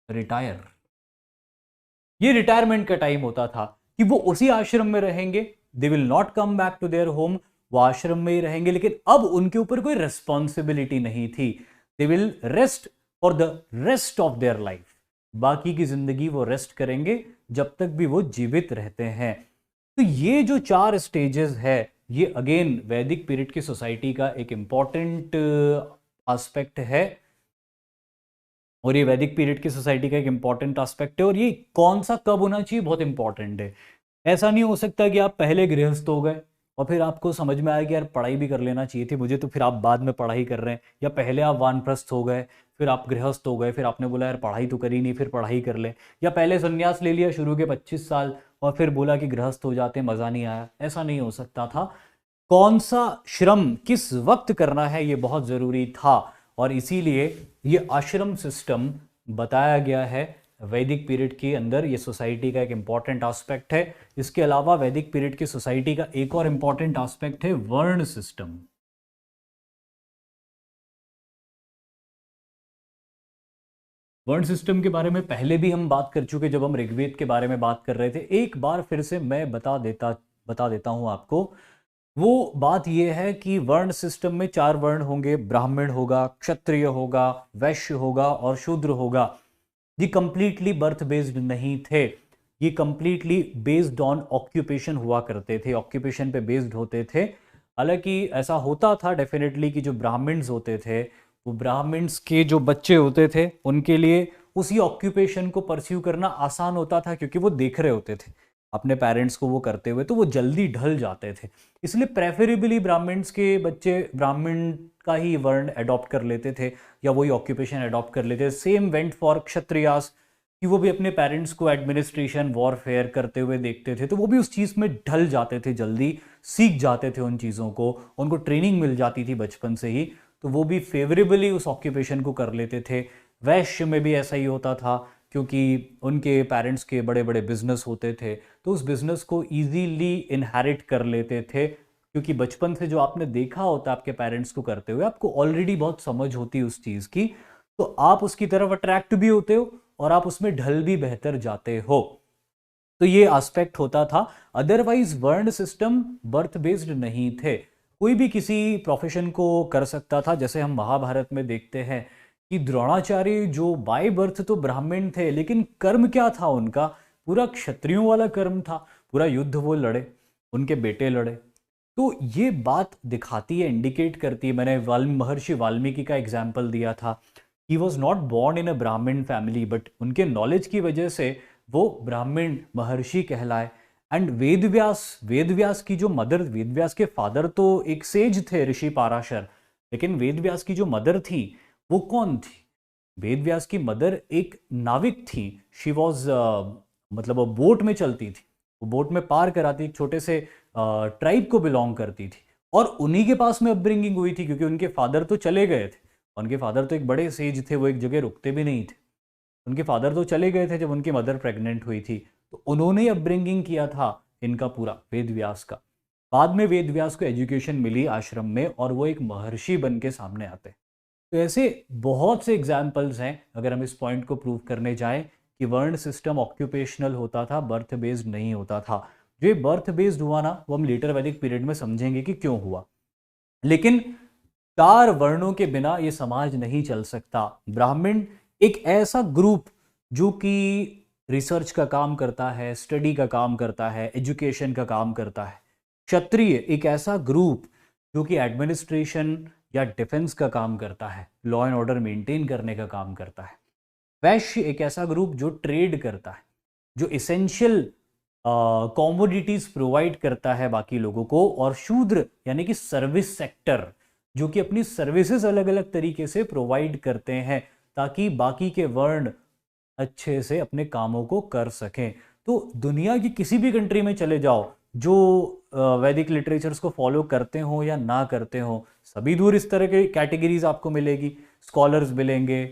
retire. ये रिटायरमेंट का टाइम होता था कि वो उसी आश्रम में रहेंगे, they will not come back to their home, वो आश्रम में ही रहेंगे, लेकिन अब उनके ऊपर कोई रेस्पॉन्सिबिलिटी नहीं थी। They will rest for the rest of their life, बाकी की जिंदगी वो रेस्ट करेंगे जब तक भी वो जीवित रहते हैं। तो ये जो 4 स्टेजेस है, ये अगेन वैदिक पीरियड की सोसाइटी का एक इंपॉर्टेंट एस्पेक्ट है, और ये वैदिक पीरियड की सोसाइटी का एक इंपॉर्टेंट एस्पेक्ट है। और ये कौन सा कब होना चाहिए, बहुत इंपॉर्टेंट है। ऐसा नहीं हो सकता कि आप पहले गृहस्थ हो गए और फिर आपको समझ में आया कि यार पढ़ाई भी कर लेना चाहिए थी मुझे, तो फिर आप बाद में पढ़ाई कर रहे हैं, या पहले आप वानप्रस्थ हो गए फिर आप गृहस्थ हो गए, फिर आपने बोला यार पढ़ाई तो करी नहीं फिर पढ़ाई कर ले, या पहले संन्यास ले लिया शुरू के 25 साल और फिर बोला कि गृहस्थ हो जाते मज़ा नहीं आया। ऐसा नहीं हो सकता था। कौन सा श्रम किस वक्त करना है ये बहुत ज़रूरी था, और इसीलिए ये आश्रम सिस्टम बताया गया है वैदिक पीरियड के अंदर। ये सोसाइटी का एक इंपॉर्टेंट एस्पेक्ट है। इसके अलावा वैदिक पीरियड की सोसाइटी का एक और इंपॉर्टेंट एस्पेक्ट है वर्ण सिस्टम। वर्ण सिस्टम के बारे में पहले भी हम बात कर चुके जब हम ऋग्वेद के बारे में बात कर रहे थे। एक बार फिर से मैं बता देता हूं आपको। वो बात यह है कि वर्ण सिस्टम में 4 वर्ण होंगे, ब्राह्मण होगा, क्षत्रिय होगा, वैश्य होगा और शूद्र होगा। ये कंप्लीटली बर्थ बेस्ड नहीं थे, ये कंप्लीटली बेस्ड ऑन ऑक्यूपेशन हुआ करते थे, ऑक्यूपेशन पे बेस्ड होते थे। हालांकि ऐसा होता था डेफिनेटली कि जो ब्राह्मण्स होते थे, वो ब्राह्मण्स के जो बच्चे होते थे उनके लिए उसी ऑक्यूपेशन को परस्यू करना आसान होता था, क्योंकि वो देख रहे होते थे अपने पेरेंट्स को वो करते हुए, तो वो जल्दी ढल जाते थे। इसलिए प्रेफरेबली ब्राह्मण्स के बच्चे ब्राह्मण का ही वर्ण अडॉप्ट कर लेते थे या वही ऑक्यूपेशन अडॉप्ट कर लेते थे। सेम वेंट फॉर क्षत्रियास, कि वो भी अपने पेरेंट्स को एडमिनिस्ट्रेशन वॉरफेयर करते हुए देखते थे, तो वो भी उस चीज़ में ढल जाते थे, जल्दी सीख जाते थे उन चीज़ों को, उनको ट्रेनिंग मिल जाती थी बचपन से ही, तो वो भी फेवरेबली उस ऑक्यूपेशन को कर लेते थे। वैश्य में भी ऐसा ही होता था, क्योंकि उनके पेरेंट्स के बड़े बड़े बिजनेस होते थे, तो उस बिजनेस को इजीली इनहेरिट कर लेते थे, क्योंकि बचपन से जो आपने देखा होता है आपके पेरेंट्स को करते हुए, आपको ऑलरेडी बहुत समझ होती है उस चीज़ की, तो आप उसकी तरफ अट्रैक्ट भी होते हो और आप उसमें ढल भी बेहतर जाते हो। तो ये एस्पेक्ट होता था। अदरवाइज वर्ण सिस्टम बर्थ बेस्ड नहीं थे, कोई भी किसी प्रोफेशन को कर सकता था। जैसे हम महाभारत में देखते हैं कि द्रोणाचार्य जो बाय बर्थ तो ब्राह्मण थे, लेकिन कर्म क्या था उनका, पूरा क्षत्रियों वाला कर्म था, पूरा युद्ध वो लड़े, उनके बेटे लड़े। तो ये बात दिखाती है, इंडिकेट करती है। मैंने महर्षि वाल्मीकि का एग्जाम्पल दिया था, he was not born in a Brahmin family, but उनके नॉलेज की वजह से वो ब्राह्मण महर्षि कहलाए। एंड वेदव्यास की जो मदर, वेदव्यास के फादर तो एक सेज थे, ऋषि पाराशर, लेकिन वेदव्यास की जो मदर थी वो कौन थी? वेदव्यास की मदर एक नाविक थी। शी वॉज मतलब वो बोट में चलती थी, वो बोट में पार कराती, एक छोटे से ट्राइब को बिलोंग करती थी, और उन्हीं के पास में अपब्रिंगिंग हुई थी, क्योंकि उनके फादर तो चले गए थे, उनके फादर तो एक बड़े सेज थे, वो एक जगह रुकते भी नहीं थे। उनके फादर तो चले गए थे जब उनकी मदर प्रेग्नेंट हुई थी, तो उन्होंने अपब्रिंगिंग किया था इनका पूरा, वेदव्यास का। बाद में वेदव्यास को एजुकेशन मिली आश्रम में और वो एक महर्षि बन के सामने आते। तो ऐसे बहुत से एग्जाम्पल्स हैं, अगर हम इस पॉइंट को प्रूव करने जाएं कि वर्ण सिस्टम ऑक्यूपेशनल होता था, बर्थ बेस्ड नहीं होता था। जो बर्थ बेस्ड हुआ ना, वो हम लेटर वैदिक पीरियड में समझेंगे कि क्यों हुआ। लेकिन 4 वर्णों के बिना ये समाज नहीं चल सकता। ब्राह्मण एक ऐसा ग्रुप जो कि रिसर्च का काम करता है, स्टडी का काम करता है, एजुकेशन का काम करता है। क्षत्रिय एक ऐसा ग्रुप जो कि एडमिनिस्ट्रेशन या डिफेंस का काम करता है, लॉ एंड ऑर्डर मेंटेन करने का काम करता है। वैश्य एक ऐसा ग्रुप जो ट्रेड करता है, जो इसेंशियल कॉमोडिटीज प्रोवाइड करता है बाकी लोगों को। और शूद्र यानी कि सर्विस सेक्टर, जो कि अपनी सर्विसेज अलग अलग तरीके से प्रोवाइड करते हैं ताकि बाकी के वर्ण अच्छे से अपने कामों को कर सकें। तो दुनिया की किसी भी कंट्री में चले जाओ, जो वैदिक लिटरेचर्स को फॉलो करते हो या ना करते हो, सभी दूर इस तरह के कैटेगरीज आपको मिलेगी। स्कॉलर्स मिलेंगे,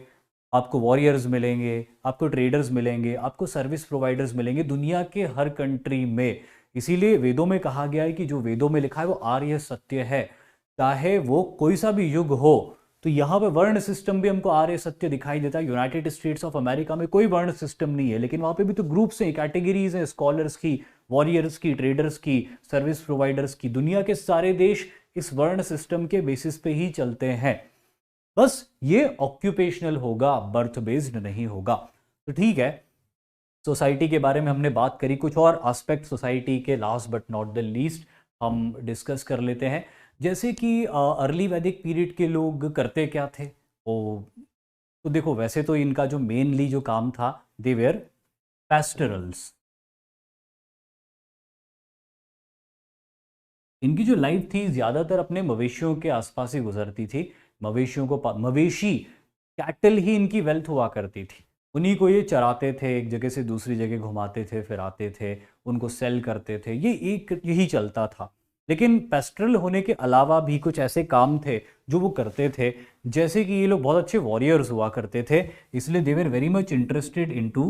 आपको वॉरियर्स मिलेंगे, आपको ट्रेडर्स मिलेंगे, आपको सर्विस प्रोवाइडर्स मिलेंगे दुनिया के हर कंट्री में। इसीलिए वेदों में कहा गया है कि जो वेदों में लिखा है वो आर्य सत्य है, चाहे वो कोई सा भी युग हो। तो यहाँ पे वर्ण सिस्टम भी हमको आर्य सत्य दिखाई देता है। यूनाइटेड स्टेट्स ऑफ अमेरिका में कोई वर्ण सिस्टम नहीं है, लेकिन वहाँ पे भी तो ग्रुप्स हैं, कैटेगरीज हैं, स्कॉलर्स की, वॉरियर्स की, ट्रेडर्स की, सर्विस प्रोवाइडर्स की। दुनिया के सारे देश इस वर्ण सिस्टम के बेसिस पे ही चलते हैं। बस ये ऑक्यूपेशनल होगा, बर्थ बेस्ड नहीं होगा। तो ठीक है, सोसाइटी के बारे में हमने बात करी। कुछ और एस्पेक्ट सोसाइटी के last but not the least हम डिस्कस कर लेते हैं। जैसे कि अर्ली वैदिक पीरियड के लोग करते क्या थे। तो देखो, वैसे तो इनका जो मेनली जो काम था, दे वेयर पैस्टरल्स। इनकी जो लाइफ थी ज़्यादातर अपने मवेशियों के आसपास ही गुजरती थी। मवेशियों को मवेशी, कैटल ही इनकी वेल्थ हुआ करती थी। उन्हीं को ये चराते थे, एक जगह से दूसरी जगह घुमाते थे, फिर आते थे, उनको सेल करते थे, ये एक यही चलता था। लेकिन पेस्ट्रल होने के अलावा भी कुछ ऐसे काम थे जो वो करते थे। जैसे कि ये लोग बहुत अच्छे वॉरियर्स हुआ करते थे, इसलिए they were very much interested into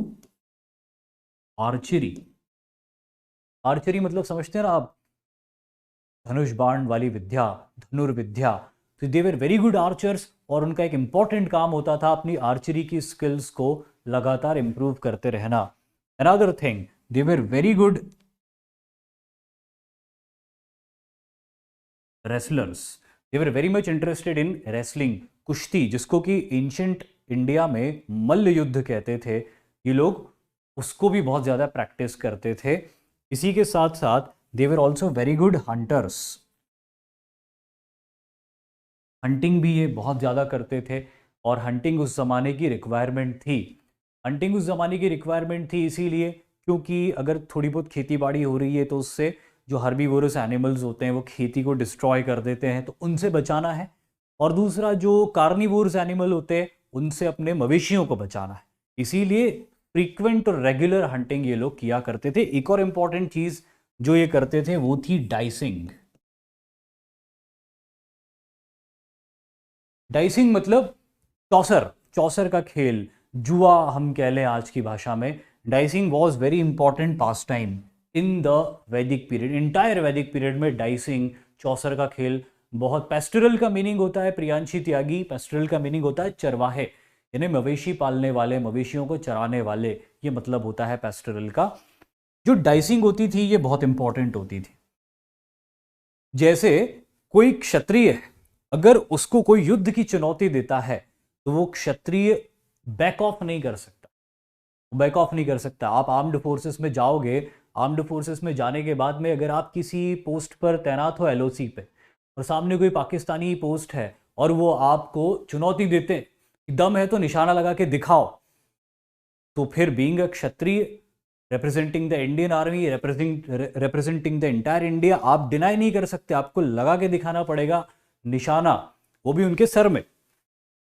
archery. Archery मतलब समझते हैं ना आप, धनुष बाण वाली विद्या, धनुर्विद्या। तो दे वर वेरी गुड आर्चर्स, और उनका एक इंपॉर्टेंट काम होता था अपनी आर्चरी की स्किल्स को लगातार इंप्रूव करते रहना। Another thing, they were very good wrestlers. They were very much interested in wrestling, कुश्ती, जिसको कि एंशिएंट इंडिया में मल्ल युद्ध कहते थे। ये लोग उसको भी बहुत ज़्यादा प्रैक्टिस करते थे। इसी के साथ साथ they were also very good hunters. Hunting भी ये बहुत ज़्यादा करते थे, और हंटिंग उस ज़माने की रिक्वायरमेंट थी। हंटिंग उस ज़माने की रिक्वायरमेंट थी इसीलिए क्योंकि अगर थोड़ी बहुत खेती बाड़ी हो रही है तो उससे जो हर्बीवोरस एनिमल्स होते हैं वो खेती को डिस्ट्रॉय कर देते हैं, तो उनसे बचाना है। और दूसरा, जो कार्निवोरस एनिमल होते हैं उनसे अपने मवेशियों को बचाना है। इसीलिए फ्रीक्वेंट और रेगुलर हंटिंग ये लोग किया करते थे। एक और इम्पॉर्टेंट चीज़ जो ये करते थे वो थी डाइसिंग। डाइसिंग मतलब चौसर, चौसर का खेल, जुआ हम कह लें आज की भाषा में। Dicing was very important pass time in the वैदिक पीरियड। इंटायर वैदिक पीरियड में डाइसिंग, चौसर का खेल बहुत। पेस्टरल का मीनिंग होता है, प्रियांशी त्यागी, पेस्टरल का मीनिंग होता है चरवाहे, यानी मवेशी पालने वाले, मवेशियों को चराने वाले, ये मतलब होता है पेस्टरल का। जो डाइसिंग होती थी ये बहुत इंपॉर्टेंट होती थी। जैसे कोई क्षत्रिय है, अगर उसको कोई युद्ध की चुनौती देता है तो वो क्षत्रिय बैक ऑफ नहीं कर सकता, बैक ऑफ नहीं कर सकता। आप आर्म्ड फोर्सेस में जाओगे, आर्म्ड फोर्सेस में जाने के बाद में अगर आप किसी पोस्ट पर तैनात हो एलओसी पे, और सामने कोई पाकिस्तानी पोस्ट है और वो आपको चुनौती देते हैं, दम है तो निशाना लगा के दिखाओ, तो फिर being a Kshatriya representing the Indian army, representing the entire India, आप डिनाई नहीं कर सकते, आपको लगा के दिखाना पड़ेगा निशाना, वो भी उनके सर में।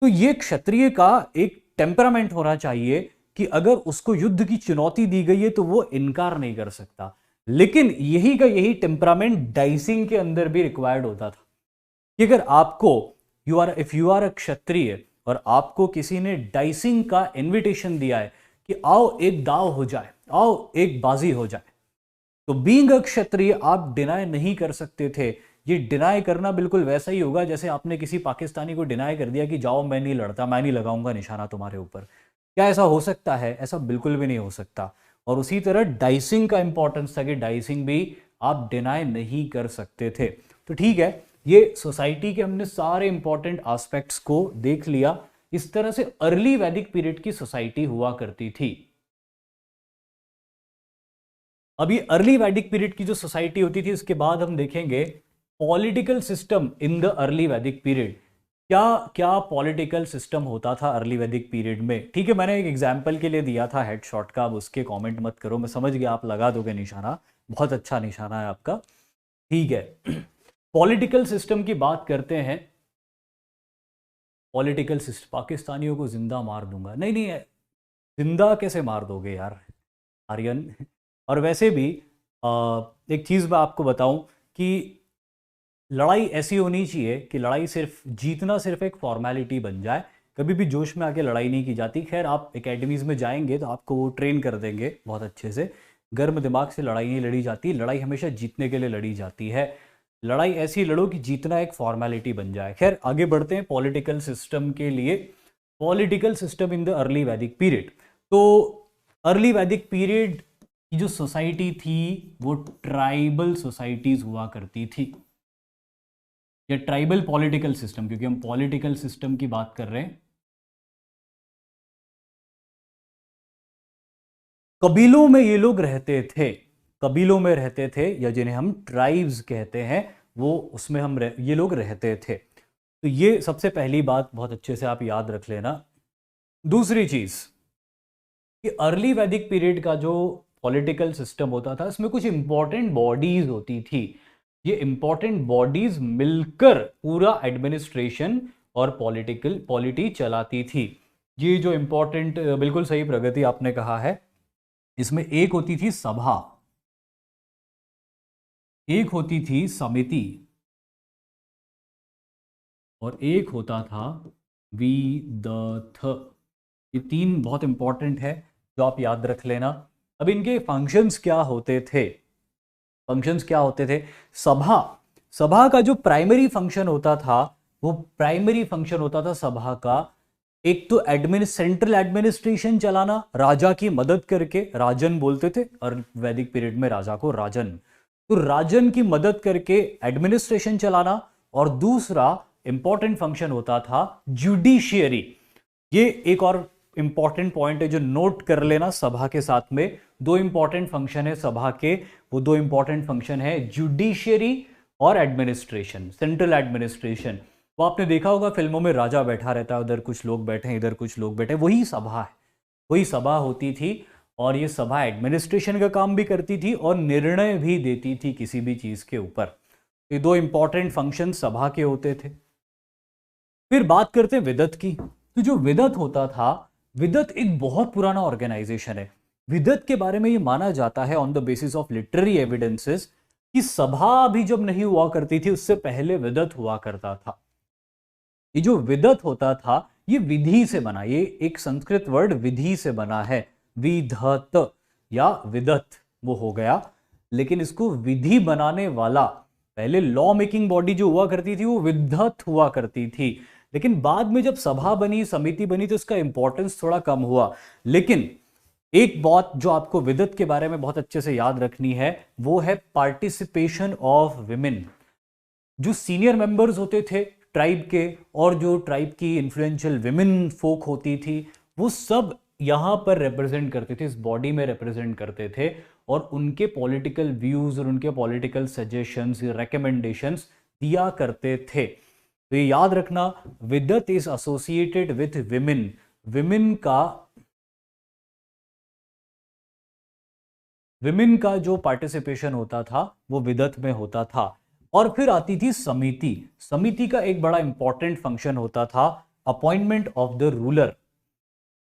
तो ये क्षत्रिय का एक टेम्परामेंट होना चाहिए कि अगर उसको युद्ध की चुनौती दी गई है तो वो इनकार नहीं कर सकता। लेकिन यही का यही टेम्परामेंट डाइसिंग के अंदर भी रिक्वायर्ड होता था कि अगर आपको इफ यू आर अ क्षत्रिय और आपको किसी ने डाइसिंग का इनविटेशन दिया है कि आओ एक दाव हो जाए, आओ एक बाजी हो जाए, तो बीइंग अ क्षत्रिय आप डिनाई नहीं कर सकते थे। ये डिनाई करना बिल्कुल वैसा ही होगा जैसे आपने किसी पाकिस्तानी को डिनाई कर दिया कि जाओ मैं नहीं लड़ता, मैं नहीं लगाऊंगा निशाना तुम्हारे ऊपर। क्या ऐसा हो सकता है? ऐसा बिल्कुल भी नहीं हो सकता। और उसी तरह डाइसिंग का इंपॉर्टेंस था कि डाइसिंग भी आप डिनाई नहीं कर सकते थे। तो ठीक है, ये सोसाइटी के हमने सारे इंपॉर्टेंट एस्पेक्ट्स को देख लिया। इस तरह से अर्ली वैदिक पीरियड की सोसाइटी हुआ करती थी। अभी अर्ली वैदिक पीरियड की जो सोसाइटी होती थी उसके बाद हम देखेंगे political system in the early Vedic period. क्या क्या पॉलिटिकल सिस्टम होता था अर्ली वैदिक पीरियड में। ठीक है, मैंने एक एग्जांपल के लिए दिया था हेडशॉट का, अब उसके कमेंट मत करो, मैं समझ गया आप लगा दोगे निशाना, बहुत अच्छा निशाना है आपका। ठीक है, पॉलिटिकल सिस्टम की बात करते हैं। पॉलिटिकल सिस्टम, पाकिस्तानियों को जिंदा मार दूंगा, नहीं नहीं, जिंदा कैसे मार दोगे यार आर्यन। और वैसे भी एक चीज़ मैं आपको बताऊं कि लड़ाई ऐसी होनी चाहिए कि लड़ाई सिर्फ जीतना सिर्फ एक फॉर्मेलिटी बन जाए, कभी भी जोश में आके लड़ाई नहीं की जाती। खैर आप एकेडमीज में जाएंगे तो आपको वो ट्रेन कर देंगे बहुत अच्छे से। गर्म दिमाग से लड़ाई नहीं लड़ी जाती, लड़ाई हमेशा जीतने के लिए लड़ी जाती है। लड़ाई ऐसी लड़ो कि जीतना एक फॉर्मेलिटी बन जाए। खैर आगे बढ़ते हैं पॉलिटिकल सिस्टम के लिए। Political system in the early Vedic period. तो अर्ली वैदिक पीरियड की जो सोसाइटी थी वो ट्राइबल सोसाइटीज हुआ करती थी, या ट्राइबल पॉलिटिकल सिस्टम, क्योंकि हम पॉलिटिकल सिस्टम की बात कर रहे हैं। कबीलों में ये लोग रहते थे, कबीलों में रहते थे, या जिन्हें हम ट्राइब्स कहते हैं, वो उसमें ये लोग रहते थे। तो ये सबसे पहली बात बहुत अच्छे से आप याद रख लेना। दूसरी चीज कि अर्ली वैदिक पीरियड का जो पॉलिटिकल सिस्टम होता था इसमें कुछ इंपॉर्टेंट बॉडीज होती थी। ये इंपॉर्टेंट बॉडीज मिलकर पूरा एडमिनिस्ट्रेशन और पॉलिटी चलाती थी। ये जो इंपॉर्टेंट, बिल्कुल सही प्रगति आपने कहा है, इसमें एक होती थी सभा, एक होती थी समिति, और एक होता था विदथ। ये तीन बहुत इंपॉर्टेंट है जो आप याद रख लेना। अब इनके फंक्शंस क्या होते थे? फंक्शंस क्या होते थे? सभा का जो प्राइमरी फंक्शन होता था, वो प्राइमरी फंक्शन होता था सभा का, एक तो सेंट्रल एडमिनिस्ट्रेशन चलाना, राजा की मदद करके, राजन बोलते थे, और वैदिक पीरियड में राजा को राजन, तो राजन की मदद करके एडमिनिस्ट्रेशन चलाना। और दूसरा इंपॉर्टेंट फंक्शन होता था जुडिशियरी। ये एक और इंपॉर्टेंट पॉइंट है जो नोट कर लेना। सभा के साथ में दो इंपॉर्टेंट फंक्शन है सभा के, वो दो इंपॉर्टेंट फंक्शन है जुडिशियरी और एडमिनिस्ट्रेशन, सेंट्रल एडमिनिस्ट्रेशन। वो आपने देखा होगा फिल्मों में, राजा बैठा रहता है, उधर कुछ लोग बैठे हैं, इधर कुछ लोग बैठे, वही सभा है, वही सभा होती थी। और ये सभा एडमिनिस्ट्रेशन का काम भी करती थी और निर्णय भी देती थी किसी भी चीज के ऊपर। ये दो इंपॉर्टेंट फंक्शन सभा के होते थे। फिर बात करते हैं विदत की। तो जो विदत होता था, विदत एक बहुत पुराना ऑर्गेनाइजेशन है। विदत के बारे में ये माना जाता है on the basis of literary evidences कि सभा भी जब नहीं हुआ करती थी उससे पहले विदत हुआ करता था। ये जो विदत होता था ये विधि से बना, ये एक संस्कृत वर्ड विधि से बना है, विधत या विदत वो हो गया। लेकिन इसको विधि बनाने वाला, पहले लॉ मेकिंग बॉडी जो हुआ करती थी वो विदत हुआ करती थी, लेकिन बाद में जब सभा बनी, समिति बनी, तो इसका इंपॉर्टेंस थोड़ा कम हुआ। लेकिन एक बात जो आपको विदत के बारे में बहुत अच्छे से याद रखनी है वो है पार्टिसिपेशन ऑफ विमेन। जो सीनियर मेंबर्स होते थे ट्राइब के, और जो ट्राइब की इन्फ्लुएंशियल विमेन फोक होती थी, वो सब यहां पर रिप्रेजेंट करते थे, इस बॉडी में रिप्रेजेंट करते थे, और उनके पॉलिटिकल व्यूज और उनके पॉलिटिकल सजेशंस, रिकमेंडेशंस दिया करते थे। तो ये याद रखना, vidatha is associated with women. Women का जो पार्टिसिपेशन होता था वो विदत में होता था। और फिर आती थी समिति। समिति का एक बड़ा इंपॉर्टेंट फंक्शन होता था अपॉइंटमेंट ऑफ द रूलर।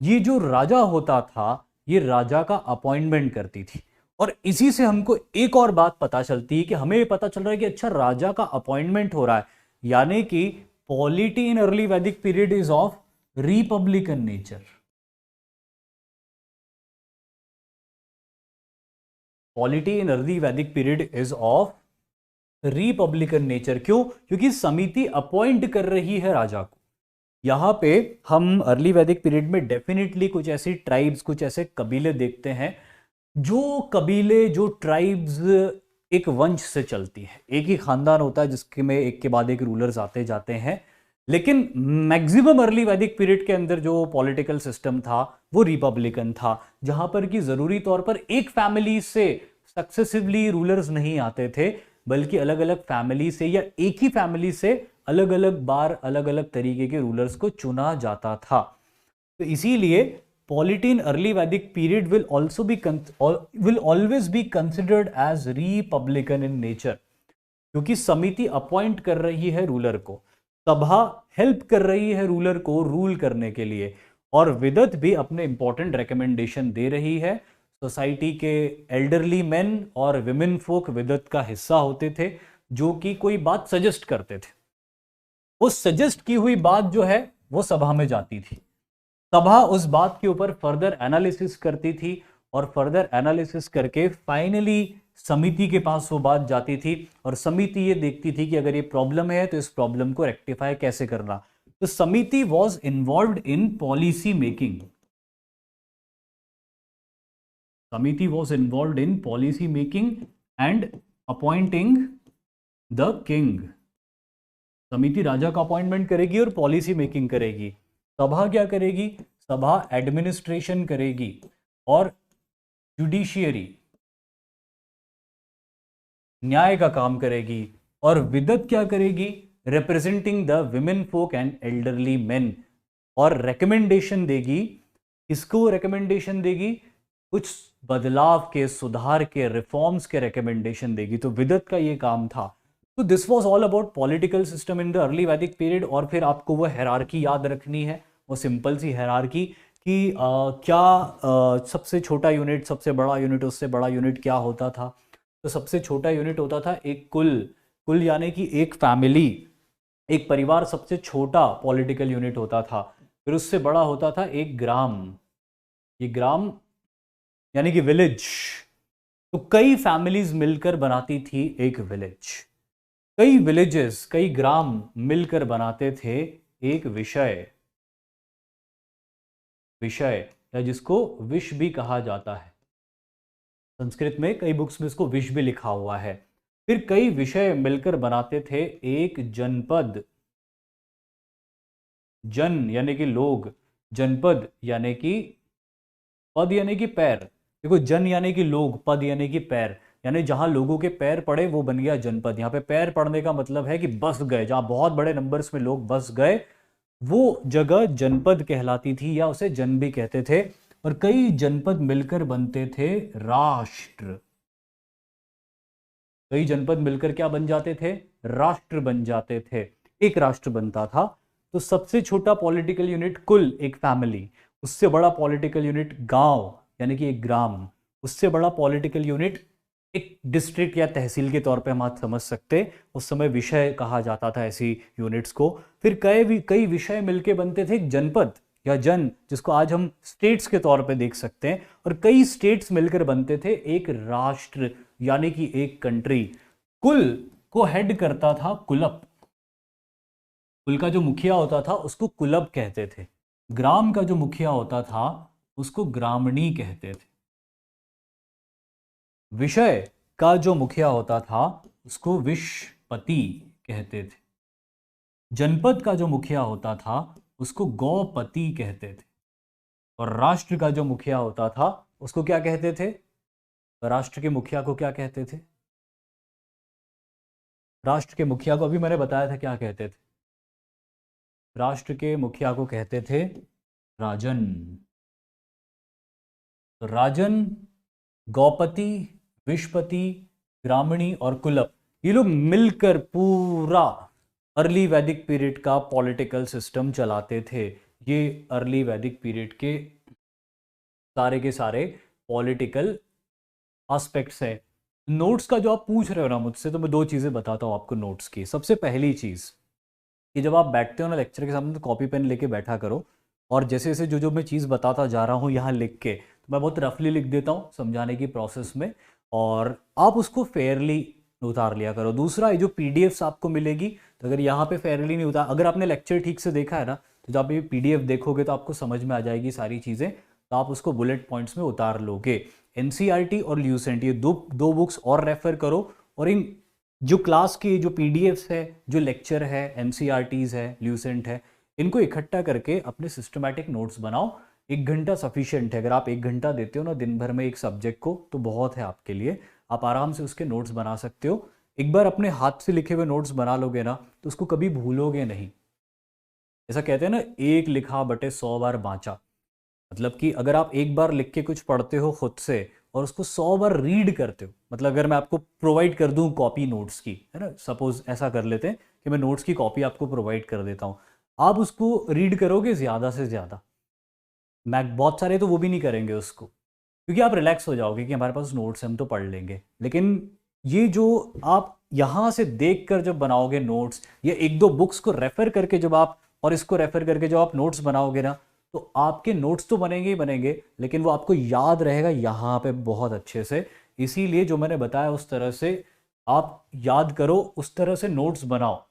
ये जो राजा होता था ये राजा का अपॉइंटमेंट करती थी। और इसी से हमको एक और बात पता चलती है कि हमें ये पता चल रहा है कि अच्छा राजा का अपॉइंटमेंट हो रहा है, यानी कि polity in early Vedic period is of republican nature. Polity in early Vedic period is of republican nature. क्यों? क्योंकि समिति अपॉइंट कर रही है राजा को। यहां पे हम अर्ली वैदिक पीरियड में डेफिनेटली कुछ ऐसी ट्राइब्स, कुछ ऐसे कबीले देखते हैं, जो कबीले, जो ट्राइब्स एक वंश से चलती है, एक ही खानदान होता है जिसके में एक के बाद एक रूलर्स आते जाते हैं। लेकिन मैक्सिमम अर्ली वैदिक पीरियड के अंदर जो पॉलिटिकल सिस्टम था वो रिपब्लिकन था, जहां पर कि जरूरी तौर पर एक फैमिली से सक्सेसिवली रूलर्स नहीं आते थे, बल्कि अलग अलग फैमिली से या एक ही फैमिली से अलग अलग बार अलग अलग तरीके के रूलर्स को चुना जाता था। तो इसीलिए polity in early Vedic period will always be considered as republican in nature, क्योंकि समिति अपॉइंट कर रही है रूलर को, सभा हेल्प कर रही है रूलर को रूल करने के लिए, और विदत भी अपने इंपॉर्टेंट रिकमेंडेशन दे रही है। सोसाइटी के एल्डरली मेन और विमेन फोक विदत का हिस्सा होते थे, जो कि कोई बात सजेस्ट करते थे। वो सजेस्ट की हुई बात जो है वो सभा में जाती थी। सभा उस बात के ऊपर फर्दर एनालिसिस करती थी और फर्दर एनालिसिस करके फाइनली समिति के पास वो बात जाती थी और समिति ये देखती थी कि अगर ये प्रॉब्लम है तो इस प्रॉब्लम को रेक्टिफाई कैसे करना। तो samiti was involved in policy making. Samiti was involved in policy making and appointing the king. समिति राजा का अपॉइंटमेंट करेगी और पॉलिसी मेकिंग करेगी। सभा क्या करेगी? सभा एडमिनिस्ट्रेशन करेगी और जुडिशियरी न्याय का काम करेगी। और विदत क्या करेगी? Representing the women folk and elderly men. और रेकमेंडेशन देगी। किसको रेकमेंडेशन देगी? कुछ बदलाव के, सुधार के, रिफॉर्म्स के रेकमेंडेशन देगी। तो विदत का ये काम था। तो this was all about political system in the early Vedic period. और फिर आपको वो हायरार्की याद रखनी है, वो सिंपल सी हायरार्की कि सबसे छोटा यूनिट, सबसे बड़ा यूनिट, उससे बड़ा यूनिट क्या होता था। तो सबसे छोटा यूनिट होता था एक कुल। कुल यानी कि एक फैमिली, एक परिवार सबसे छोटा पॉलिटिकल यूनिट होता था। फिर उससे बड़ा होता था एक ग्राम। ये ग्राम यानी कि विलेज। तो कई फैमिलीज मिलकर बनाती थी एक विलेज। कई विलेजेस, कई ग्राम मिलकर बनाते थे एक विषय। विषय या जिसको विश भी कहा जाता है। संस्कृत में कई बुक्स में इसको विश भी लिखा हुआ है। फिर कई विषय मिलकर बनाते थे एक जनपद। जन यानी कि लोग, जनपद यानी कि पद यानी कि पैर। देखो, जन यानी कि लोग, पद यानी कि पैर, यानी जहां लोगों के पैर पड़े वो बन गया जनपद। यहाँ पे पैर पड़ने का मतलब है कि बस गए, जहां बहुत बड़े नंबर्स में लोग बस गए वो जगह जनपद कहलाती थी, या उसे जन भी कहते थे। और कई जनपद मिलकर बनते थे राष्ट्र। कई जनपद मिलकर क्या बन जाते थे? राष्ट्र बन जाते थे। एक राष्ट्र बनता था। तो सबसे छोटा पॉलिटिकल यूनिट कुल, एक फैमिली। उससे बड़ा पॉलिटिकल यूनिट गांव यानी कि एक ग्राम। उससे बड़ा पॉलिटिकल यूनिट एक डिस्ट्रिक्ट या तहसील के तौर पे हम आज समझ सकते। उस समय विषय कहा जाता था ऐसी यूनिट्स को। फिर कई विषय मिलके बनते थे जनपद या जन, जिसको आज हम स्टेट्स के तौर पे देख सकते हैं। और कई स्टेट्स मिलकर बनते थे एक राष्ट्र यानी कि एक कंट्री। कुल को हेड करता था कुलप। कुल का जो मुखिया होता था उसको कुलप कहते थे। ग्राम का जो मुखिया होता था उसको ग्रामणी कहते थे। विषय का जो मुखिया होता था उसको विषपति कहते थे। जनपद का जो मुखिया होता था उसको गौपति कहते थे। और राष्ट्र का जो मुखिया होता था उसको क्या कहते थे? राष्ट्र के मुखिया को क्या कहते थे? राष्ट्र के मुखिया को अभी मैंने बताया था क्या कहते थे। राष्ट्र के मुखिया को कहते थे राजन। तो राजन, गौपति, विषपति, ग्रामणी और कुलप, ये लोग मिलकर पूरा अर्ली वैदिक पीरियड का पॉलिटिकल सिस्टम चलाते थे। ये अर्ली वैदिक पीरियड के सारे पॉलिटिकल एस्पेक्ट्स है। नोट्स का जो आप पूछ रहे हो ना मुझसे, तो मैं दो चीज़ें बताता हूँ आपको नोट्स की। सबसे पहली चीज़ कि जब आप बैठते हो ना लेक्चर के सामने, तो कॉपी पेन लेके बैठा करो। और जैसे जैसे जो जो मैं चीज़ बताता जा रहा हूँ यहाँ लिख के, तो मैं बहुत रफली लिख देता हूँ समझाने की प्रोसेस में, और आप उसको फेयरली उतार लिया करो। दूसरा, ये जो पीडीएफ्स आपको मिलेगी, तो अगर यहाँ पे फेयरली नहीं उतार, अगर आपने लेक्चर ठीक से देखा है ना, तो जब आप ये पीडीएफ देखोगे तो आपको समझ में आ जाएगी सारी चीज़ें। तो आप उसको बुलेट पॉइंट्स में उतार लोगे। एनसीईआरटी और ल्यूसेंट, ये दो बुक्स और रेफर करो। और इन जो क्लास की जो पीडीएफ्स है, जो लेक्चर है, एनसीईआरटीज है, ल्यूसेंट है, इनको इकट्ठा करके अपने सिस्टमैटिक नोट्स बनाओ। 1 घंटा सफिशिएंट है। अगर आप 1 घंटा देते हो ना दिन भर में एक सब्जेक्ट को, तो बहुत है आपके लिए। आप आराम से उसके नोट्स बना सकते हो। एक बार अपने हाथ से लिखे हुए नोट्स बना लोगे ना, तो उसको कभी भूलोगे नहीं। ऐसा कहते हैं ना, 1 लिखा बटे 100 बार बाँचा। मतलब कि अगर आप एक बार लिख के कुछ पढ़ते हो खुद से और उसको 100 बार रीड करते हो, मतलब अगर मैं आपको प्रोवाइड कर दूं कॉपी नोट्स की, है ना, सपोज ऐसा कर लेते हैं कि मैं नोट्स की कॉपी आपको प्रोवाइड कर देता हूं, आप उसको रीड करोगे ज़्यादा से ज़्यादा। मैं बहुत सारे तो वो भी नहीं करेंगे उसको, क्योंकि आप रिलैक्स हो जाओगे कि हमारे पास नोट्स हम तो पढ़ लेंगे। लेकिन ये जो आप यहाँ से देख कर जब बनाओगे नोट्स, या 1-2 बुक्स को रेफर करके जब आप और इसको रेफर करके जब आप नोट्स बनाओगे ना, तो आपके नोट्स तो बनेंगे ही बनेंगे, लेकिन वो आपको याद रहेगा यहाँ पे बहुत अच्छे से। इसीलिए जो मैंने बताया उस तरह से आप याद करो, उस तरह से नोट्स बनाओ।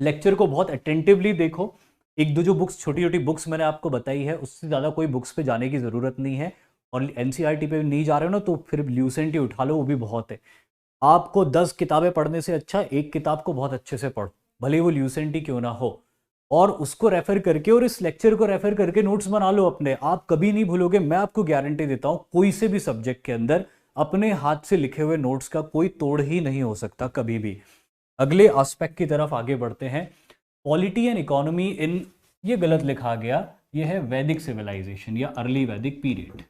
लेक्चर को बहुत अटेंटिवली देखो। एक दो जो बुक्स, छोटी छोटी बुक्स मैंने आपको बताई है, उससे ज़्यादा कोई बुक्स पे जाने की ज़रूरत नहीं है। और एनसीईआरटी पे नहीं जा रहे हो ना, तो फिर ल्यूसेंट ही उठा लो, वो भी बहुत है। आपको 10 किताबें पढ़ने से अच्छा एक किताब को बहुत अच्छे से पढ़ो, भले वो ल्यूसेंट ही क्यों ना हो, और उसको रेफर करके और इस लेक्चर को रेफर करके नोट्स बना लो अपने। आप कभी नहीं भूलोगे, मैं आपको गारंटी देता हूं, कोई से भी सब्जेक्ट के अंदर अपने हाथ से लिखे हुए नोट्स का कोई तोड़ ही नहीं हो सकता कभी भी। अगले एस्पेक्ट की तरफ आगे बढ़ते हैं। पॉलिटी एंड इकोनॉमी इन, ये गलत लिखा गया, ये है वैदिक सिविलाइजेशन या early Vedic period.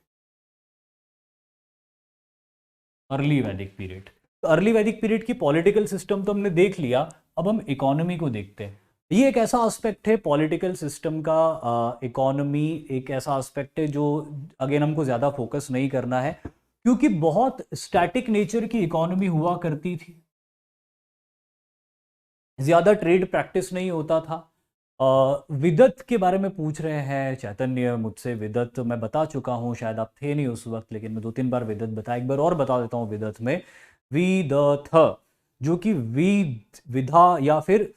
Early Vedic period, तो अर्ली वैदिक पीरियड की पॉलिटिकल सिस्टम तो हमने देख लिया, अब हम इकोनॉमी को देखते हैं। ये एक ऐसा एस्पेक्ट है पॉलिटिकल सिस्टम का, इकोनॉमी एक ऐसा एस्पेक्ट है जो अगेन हमको ज़्यादा फोकस नहीं करना है, क्योंकि बहुत स्टैटिक नेचर की इकोनॉमी हुआ करती थी, ज़्यादा ट्रेड प्रैक्टिस नहीं होता था। विदत के बारे में पूछ रहे हैं चैतन्य मुझसे, विदत मैं बता चुका हूँ, शायद आप थे नहीं उस वक्त, लेकिन मैं 2-3 बार विदत बताया, एक बार और बता देता हूँ। विदत में विदथ, जो कि विधा या फिर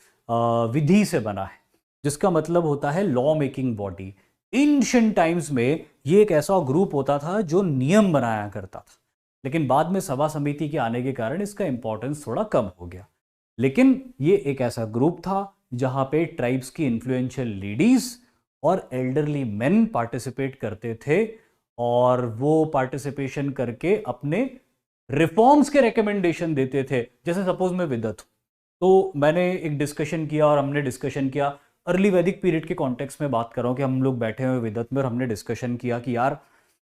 विधि से बना है, जिसका मतलब होता है law making body. Ancient times में ये एक ऐसा ग्रुप होता था जो नियम बनाया करता था, लेकिन बाद में सभा समिति के आने के कारण इसका इंपॉर्टेंस थोड़ा कम हो गया। लेकिन ये एक ऐसा ग्रुप था जहां पे ट्राइब्स की इन्फ्लुएंशियल लेडीज और एल्डरली मेन पार्टिसिपेट करते थे, और वो पार्टिसिपेशन करके अपने रिफॉर्म्स के रिकमेंडेशन देते थे। जैसे सपोज मैं विदत, तो मैंने एक डिस्कशन किया और हमने डिस्कशन किया, अर्ली वैदिक पीरियड के कॉन्टेक्स्ट में बात कर रहा हूँ, कि हम लोग बैठे हुए विदत में और हमने डिस्कशन किया कि यार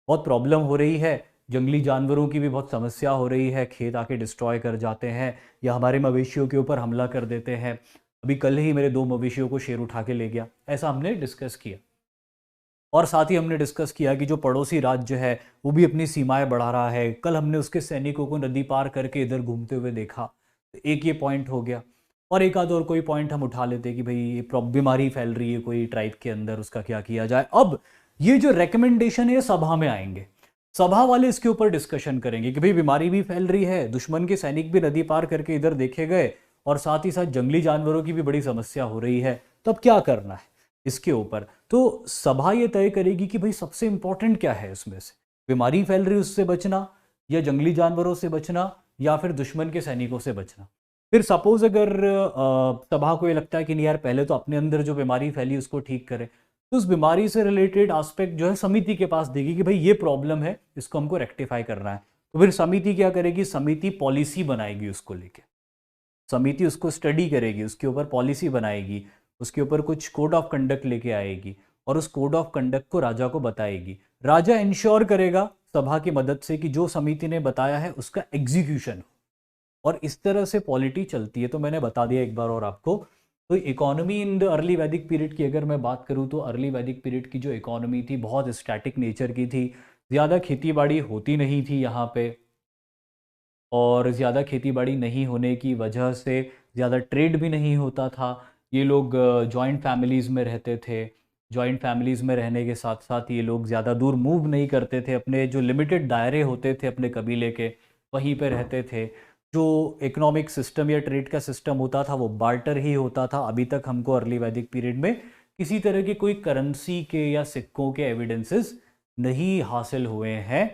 बहुत प्रॉब्लम हो रही है, जंगली जानवरों की भी बहुत समस्या हो रही है, खेत आके डिस्ट्रॉय कर जाते हैं या हमारे मवेशियों के ऊपर हमला कर देते हैं। अभी कल ही मेरे 2 मवेशियों को शेर उठा के ले गया, ऐसा हमने डिस्कस किया। और साथ ही हमने डिस्कस किया कि जो पड़ोसी राज्य है वो भी अपनी सीमाएं बढ़ा रहा है, कल हमने उसके सैनिकों को नदी पार करके इधर घूमते हुए देखा। तो एक ये पॉइंट हो गया, और एक आध और कोई पॉइंट हम उठा लेते कि भाई ये बीमारी फैल रही है कोई ट्राइब के अंदर, उसका क्या किया जाए। अब ये जो रिकमेंडेशन है सभा में आएंगे, सभा वाले इसके ऊपर डिस्कशन करेंगे कि भाई बीमारी भी फैल रही है, दुश्मन के सैनिक भी नदी पार करके इधर देखे गए, और साथ ही साथ जंगली जानवरों की भी बड़ी समस्या हो रही है, तो अब क्या करना है इसके ऊपर। तो सभा ये तय करेगी कि भाई सबसे इंपॉर्टेंट क्या है इसमें से, बीमारी फैल रही उससे बचना, या जंगली जानवरों से बचना, या फिर दुश्मन के सैनिकों से बचना। फिर सपोज अगर सभा को ये लगता है कि नहीं यार, पहले तो अपने अंदर जो बीमारी फैली उसको ठीक करें, तो उस बीमारी से रिलेटेड एस्पेक्ट जो है समिति के पास देगी कि भाई ये प्रॉब्लम है, इसको हमको रेक्टिफाई करना है। तो फिर समिति क्या करेगी, समिति पॉलिसी बनाएगी उसको लेके, समिति उसको स्टडी करेगी, उसके ऊपर पॉलिसी बनाएगी, उसके ऊपर कुछ कोड ऑफ कंडक्ट लेके आएगी, और उस कोड ऑफ कंडक्ट को राजा को बताएगी। राजा इंश्योर करेगा सभा की मदद से कि जो समिति ने बताया है उसका एग्जीक्यूशन हो, और इस तरह से पॉलिटी चलती है। तो मैंने बता दिया एक बार और आपको। तो economy in the early Vedic period की अगर मैं बात करूं, तो अर्ली वैदिक पीरियड की जो इकोनॉमी थी बहुत स्टैटिक नेचर की थी, ज़्यादा खेती बाड़ी होती नहीं थी यहाँ पे, और ज़्यादा खेती बाड़ी नहीं होने की वजह से ज़्यादा ट्रेड भी नहीं होता था। ये लोग जॉइंट फैमिलीज़ में रहते थे, जॉइंट फैमिलीज़ में रहने के साथ साथ ये लोग ज़्यादा दूर मूव नहीं करते थे, अपने जो लिमिटेड दायरे होते थे अपने कबीले के वहीं पे रहते थे। जो इकोनॉमिक सिस्टम या ट्रेड का सिस्टम होता था वो बार्टर ही होता था। अभी तक हमको अर्ली वैदिक पीरियड में किसी तरह की कोई करेंसी के या सिक्कों के एविडेंसेस नहीं हासिल हुए हैं।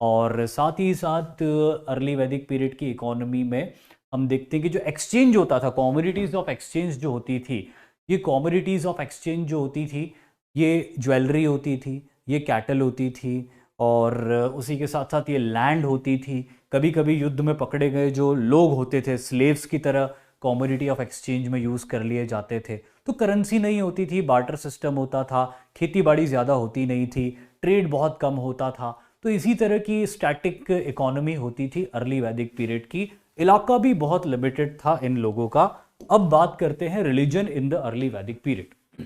और साथ ही साथ अर्ली वैदिक पीरियड की इकोनॉमी में हम देखते हैं कि जो एक्सचेंज होता था, कॉमोडिटीज़ ऑफ एक्सचेंज जो होती थी, ये कॉमोडिटीज़ ऑफ एक्सचेंज जो होती थी, ये ज्वेलरी होती थी, ये कैटल होती थी, और उसी के साथ साथ ये लैंड होती थी। कभी कभी युद्ध में पकड़े गए जो लोग होते थे स्लेव्स की तरह कॉमोडिटी ऑफ एक्सचेंज में यूज़ कर लिए जाते थे। तो करेंसी नहीं होती थी, बार्टर सिस्टम होता था, खेती बाड़ी ज़्यादा होती नहीं थी, ट्रेड बहुत कम होता था। तो इसी तरह की स्टैटिक इकोनॉमी होती थी अर्ली वैदिक पीरियड की। इलाका भी बहुत लिमिटेड था इन लोगों का। अब बात करते हैं religion in the early Vedic period.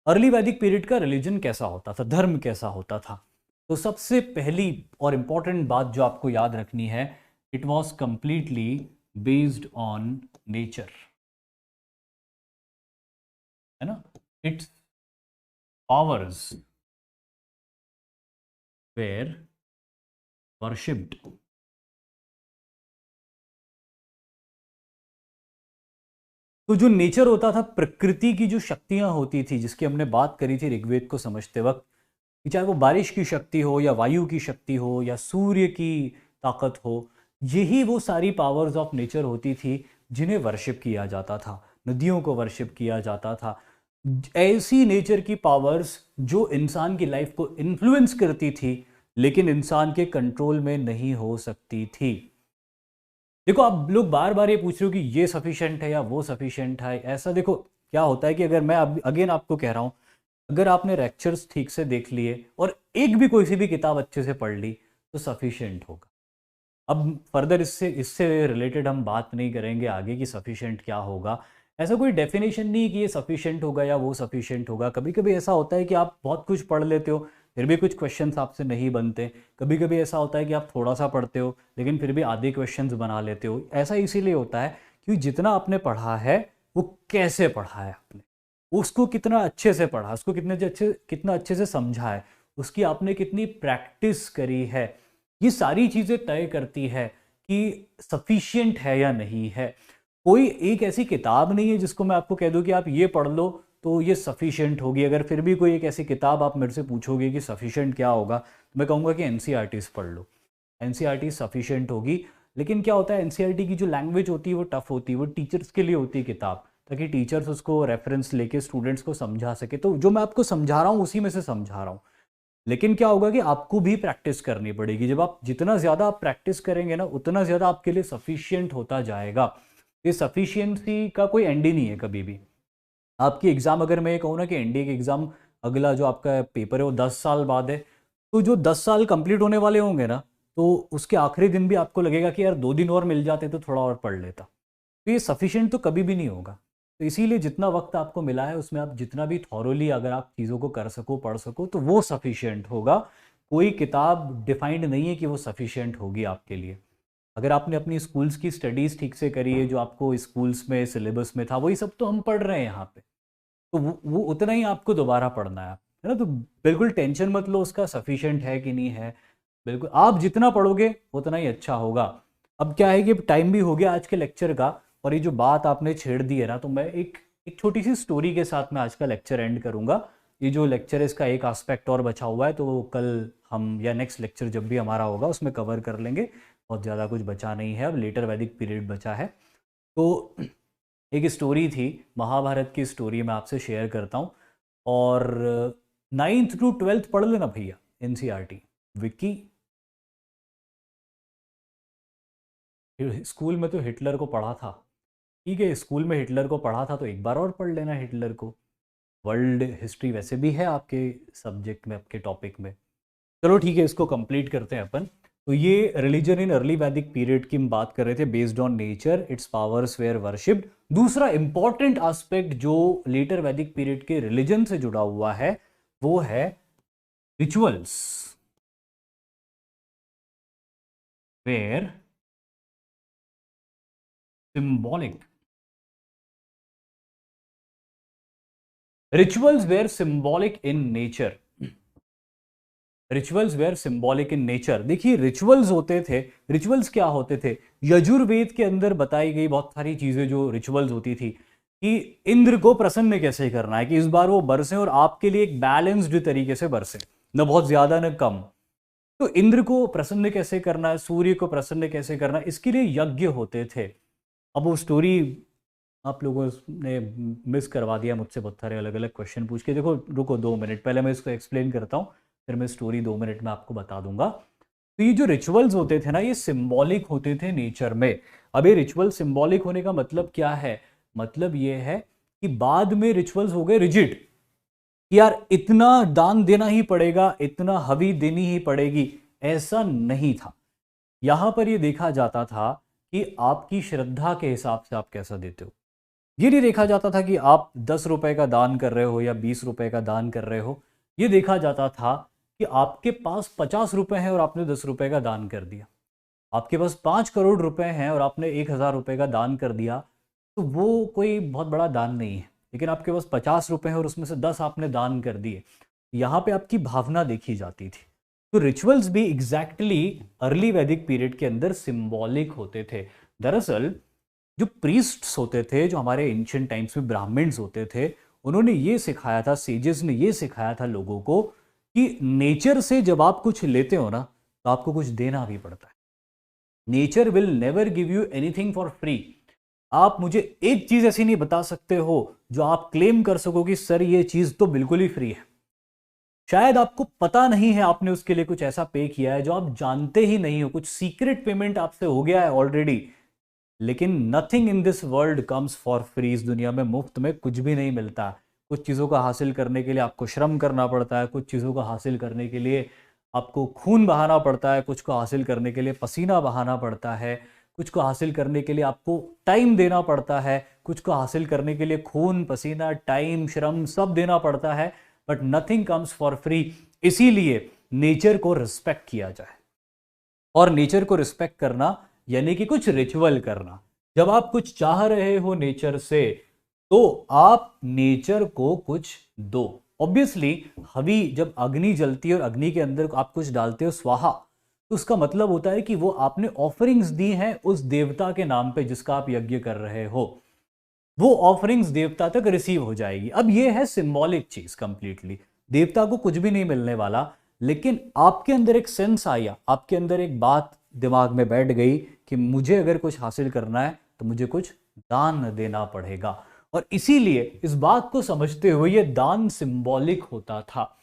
Early Vedic period का रिलीजन कैसा होता था, धर्म कैसा होता था। तो सबसे पहली और इंपॉर्टेंट बात जो आपको याद रखनी है, it was completely based on nature, है ना, इट्स पावर्स वेर वर्शिप्ड। तो जो नेचर होता था, प्रकृति की जो शक्तियां होती थी जिसकी हमने बात करी थी ऋग्वेद को समझते वक्त, कि चाहे वो बारिश की शक्ति हो या वायु की शक्ति हो या सूर्य की ताकत हो, यही वो सारी पावर्स ऑफ नेचर होती थी जिन्हें वर्शिप किया जाता था, नदियों को वर्शिप किया जाता था। ऐसी नेचर की पावर्स जो इंसान की लाइफ को इन्फ्लुएंस करती थी लेकिन इंसान के कंट्रोल में नहीं हो सकती थी। देखो, आप लोग बार बार ये पूछ रहे हो कि ये सफिशिएंट है या वो सफिशिएंट है, ऐसा देखो क्या होता है कि अगर मैं अब अगेन आपको कह रहा हूं, अगर आपने लेक्चर्स ठीक से देख लिए और एक भी कोई सी भी किताब अच्छे से पढ़ ली तो सफिशिएंट होगा। अब फर्दर इससे इससे रिलेटेड हम बात नहीं करेंगे आगे कि सफिशिएंट क्या होगा। ऐसा कोई डेफिनेशन नहीं कि ये सफिशिएंट होगा या वो सफिशिएंट होगा। कभी कभी ऐसा होता है कि आप बहुत कुछ पढ़ लेते हो फिर भी कुछ क्वेश्चंस आपसे नहीं बनते। कभी कभी ऐसा होता है कि आप थोड़ा सा पढ़ते हो लेकिन फिर भी आधे क्वेश्चंस बना लेते हो। ऐसा इसीलिए होता है क्योंकि जितना आपने पढ़ा है वो कैसे पढ़ा है आपने, उसको कितना अच्छे से पढ़ा, उसको कितना अच्छे से समझा है, उसकी आपने कितनी प्रैक्टिस करी है, ये सारी चीज़ें तय करती है कि सफिशिएंट है या नहीं है। कोई एक ऐसी किताब नहीं है जिसको मैं आपको कह दूं कि आप ये पढ़ लो तो ये सफिशिएंट होगी। अगर फिर भी कोई एक ऐसी किताब आप मेरे से पूछोगे कि सफिशिएंट क्या होगा, तो मैं कहूँगा कि एनसीईआरटीज़ पढ़ लो, एनसीईआरटी सफिशिएंट होगी। लेकिन क्या होता है, एनसीईआरटी की जो लैंग्वेज होती है वो टफ होती है, वो टीचर्स के लिए होती है किताब, ताकि टीचर्स उसको रेफरेंस लेके स्टूडेंट्स को समझा सके। तो जो मैं आपको समझा रहा हूँ उसी में से समझा रहा हूँ। लेकिन क्या होगा कि आपको भी प्रैक्टिस करनी पड़ेगी। जब आप जितना ज़्यादा आप प्रैक्टिस करेंगे ना उतना ज़्यादा आपके लिए सफिशिएंट होता जाएगा। ये सफिशिएंसी का कोई एंड ही नहीं है कभी भी। आपकी एग्ज़ाम, अगर मैं ये कहूँ ना कि एनडीए के एग्ज़ाम अगला जो आपका पेपर है वो 10 साल बाद है, तो जो 10 साल कंप्लीट होने वाले होंगे ना, तो उसके आखिरी दिन भी आपको लगेगा कि यार 2 दिन और मिल जाते तो थोड़ा और पढ़ लेता। तो ये सफिशिएंट तो कभी भी नहीं होगा। तो इसीलिए जितना वक्त आपको मिला है उसमें आप जितना भी थॉरोली अगर आप चीज़ों को कर सको, पढ़ सको, तो वो सफिशिएंट होगा। कोई किताब डिफाइंड नहीं है कि वो सफिशिएंट होगी आपके लिए। अगर आपने अपनी स्कूल्स की स्टडीज़ ठीक से करी है, जो आपको स्कूल्स में सिलेबस में था वही सब तो हम पढ़ रहे हैं यहाँ पे, तो वो उतना ही आपको दोबारा पढ़ना है ना। तो बिल्कुल टेंशन मत लो उसका सफिशिएंट है कि नहीं है। बिल्कुल आप जितना पढ़ोगे उतना ही अच्छा होगा। अब क्या है कि टाइम भी हो गया आज के लेक्चर का, और ये जो बात आपने छेड़ दी है ना, तो मैं एक एक छोटी सी स्टोरी के साथ मैं आज का लेक्चर एंड करूंगा। ये जो लेक्चर है इसका एक एस्पेक्ट और बचा हुआ है, तो वो कल हम या नेक्स्ट लेक्चर जब भी हमारा होगा उसमें कवर कर लेंगे। बहुत ज़्यादा कुछ बचा नहीं है, अब लेटर वैदिक पीरियड बचा है। तो एक स्टोरी थी, महाभारत की स्टोरी मैं आपसे शेयर करता हूँ। और 9th to 12th पढ़ लेना भैया एनसीईआरटी। विक्की, स्कूल में तो हिटलर को पढ़ा था, ठीक है, स्कूल में हिटलर को पढ़ा था तो एक बार और पढ़ लेना हिटलर को। वर्ल्ड हिस्ट्री वैसे भी है आपके सब्जेक्ट में, आपके टॉपिक में। चलो ठीक है, इसको कंप्लीट करते हैं अपन। तो ये religion in early Vedic period की हम बात कर रहे थे, based on nature its powers were worshipped. दूसरा इंपॉर्टेंट एस्पेक्ट जो लेटर वैदिक पीरियड के रिलीजन से जुड़ा हुआ है वो है rituals were symbolic. Rituals were symbolic in nature. Rituals were symbolic in nature. देखिए, रिचुअल्स होते थे, रिचुअल्स क्या होते थे, यजुर्वेद के अंदर बताई गई बहुत सारी चीजें जो रिचुअल्स होती थी, कि इंद्र को प्रसन्न कैसे करना है, कि इस बार वो बरसे और आपके लिए एक बैलेंस्ड तरीके से बरसे, न बहुत ज्यादा न कम। तो इंद्र को प्रसन्न कैसे करना है, सूर्य को प्रसन्न कैसे करना है, इसके लिए यज्ञ होते थे। अब वो स्टोरी आप लोगों ने मिस करवा दिया मुझसे, बहुत सारे अलग अलग क्वेश्चन पूछ के। देखो रुको 2 मिनट, पहले मैं इसको एक्सप्लेन करता हूँ, फिर मैं स्टोरी 2 मिनट में आपको बता दूंगा। तो ये जो रिचुअल्स होते थे ना, ये सिंबॉलिक होते थे नेचर में। अब ये रिचुअल सिंबॉलिक होने का मतलब क्या है, मतलब ये है कि बाद में रिचुअल्स हो गए रिजिड, कि यार इतना दान देना ही पड़ेगा, इतना हवी देनी ही पड़ेगी, ऐसा नहीं था। यहां पर ये देखा जाता था कि आपकी श्रद्धा के हिसाब से आप कैसा देते हो। ये नहीं देखा जाता था कि आप 10 रुपए का दान कर रहे हो या 20 रुपए का दान कर रहे हो। ये देखा जाता था कि आपके पास 50 रुपए हैं और आपने 10 रुपए का दान कर दिया, आपके पास 5 करोड़ रुपए हैं और आपने 1,000 रुपए का दान कर दिया, तो वो कोई बहुत बड़ा दान नहीं है। लेकिन आपके पास 50 रुपए हैं और उसमें से 10 आपने दान कर दिए, यहाँ पे आपकी भावना देखी जाती थी। तो रिचुअल्स भी एग्जैक्टली अर्ली वैदिक पीरियड के अंदर सिंबॉलिक होते थे। दरअसल जो प्रीस्ट्स होते थे, जो हमारे एंशिएंट टाइम्स में ब्राह्मण्स होते थे, उन्होंने ये सिखाया था, सेजेस ने ये सिखाया था लोगों को कि नेचर से जब आप कुछ लेते हो ना, तो आपको कुछ देना भी पड़ता है। Nature will never give you anything for free. आप मुझे एक चीज ऐसी नहीं बता सकते हो जो आप क्लेम कर सको कि सर ये चीज तो बिल्कुल ही फ्री है। शायद आपको पता नहीं है, आपने उसके लिए कुछ ऐसा पे किया है जो आप जानते ही नहीं हो, कुछ सीक्रेट पेमेंट आपसे हो गया है ऑलरेडी। लेकिन nothing in this world comes for free. इस दुनिया में मुफ्त में कुछ भी नहीं मिलता। कुछ चीज़ों का हासिल करने के लिए आपको श्रम करना पड़ता है, कुछ चीज़ों का हासिल करने के लिए आपको खून बहाना पड़ता है, कुछ को हासिल करने के लिए पसीना बहाना पड़ता है, कुछ को हासिल करने के लिए आपको टाइम देना पड़ता है, कुछ को हासिल करने के लिए खून पसीना टाइम श्रम सब देना पड़ता है, but nothing comes for free. इसीलिए नेचर को रिस्पेक्ट किया जाए, और नेचर को रिस्पेक्ट करना यानी कि कुछ रिचुअल करना। जब आप कुछ चाह रहे हो नेचर से, तो आप नेचर को कुछ दो। ऑब्वियसली हवी, जब अग्नि जलती है और अग्नि के अंदर आप कुछ डालते हो स्वाहा, तो उसका मतलब होता है कि वो आपने ऑफरिंग्स दी हैं उस देवता के नाम पे जिसका आप यज्ञ कर रहे हो, वो ऑफरिंग्स देवता तक रिसीव हो जाएगी। अब ये है सिंबॉलिक चीज कंप्लीटली। देवता को कुछ भी नहीं मिलने वाला, लेकिन आपके अंदर एक सेंस आया, आपके अंदर एक बात दिमाग में बैठ गई कि मुझे अगर कुछ हासिल करना है तो मुझे कुछ दान देना पड़ेगा। और इसीलिए इस बात को समझते हुए ये दान सिंबॉलिक होता था,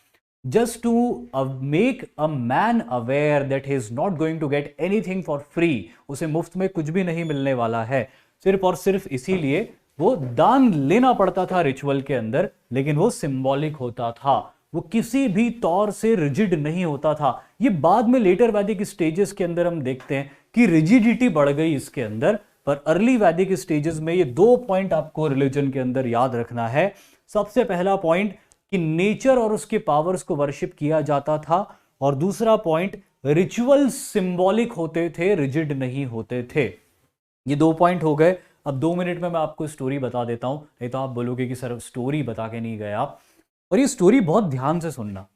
just to make a man aware that he is not going to get anything for free. उसे मुफ्त में कुछ भी नहीं मिलने वाला है। सिर्फ और सिर्फ इसीलिए वो दान लेना पड़ता था रिचुअल के अंदर, लेकिन वो सिंबॉलिक होता था, वो किसी भी तौर से रिजिड नहीं होता था। ये बाद में लेटर वैदिक स्टेजेस के अंदर हम देखते हैं कि रिजिडिटी बढ़ गई इसके अंदर, पर अर्ली वैदिक स्टेजेस में ये 2 पॉइंट आपको रिलीजन के अंदर याद रखना है। सबसे पहला पॉइंट कि नेचर और उसके पावर्स को वर्शिप किया जाता था, और दूसरा पॉइंट रिचुअल सिंबॉलिक होते थे, रिजिड नहीं होते थे। ये 2 पॉइंट हो गए। अब 2 मिनट में मैं आपको स्टोरी बता देता हूं, नहीं तो आप बोलोगे कि सर स्टोरी बता के नहीं गए आप। और ये स्टोरी बहुत ध्यान से सुनना,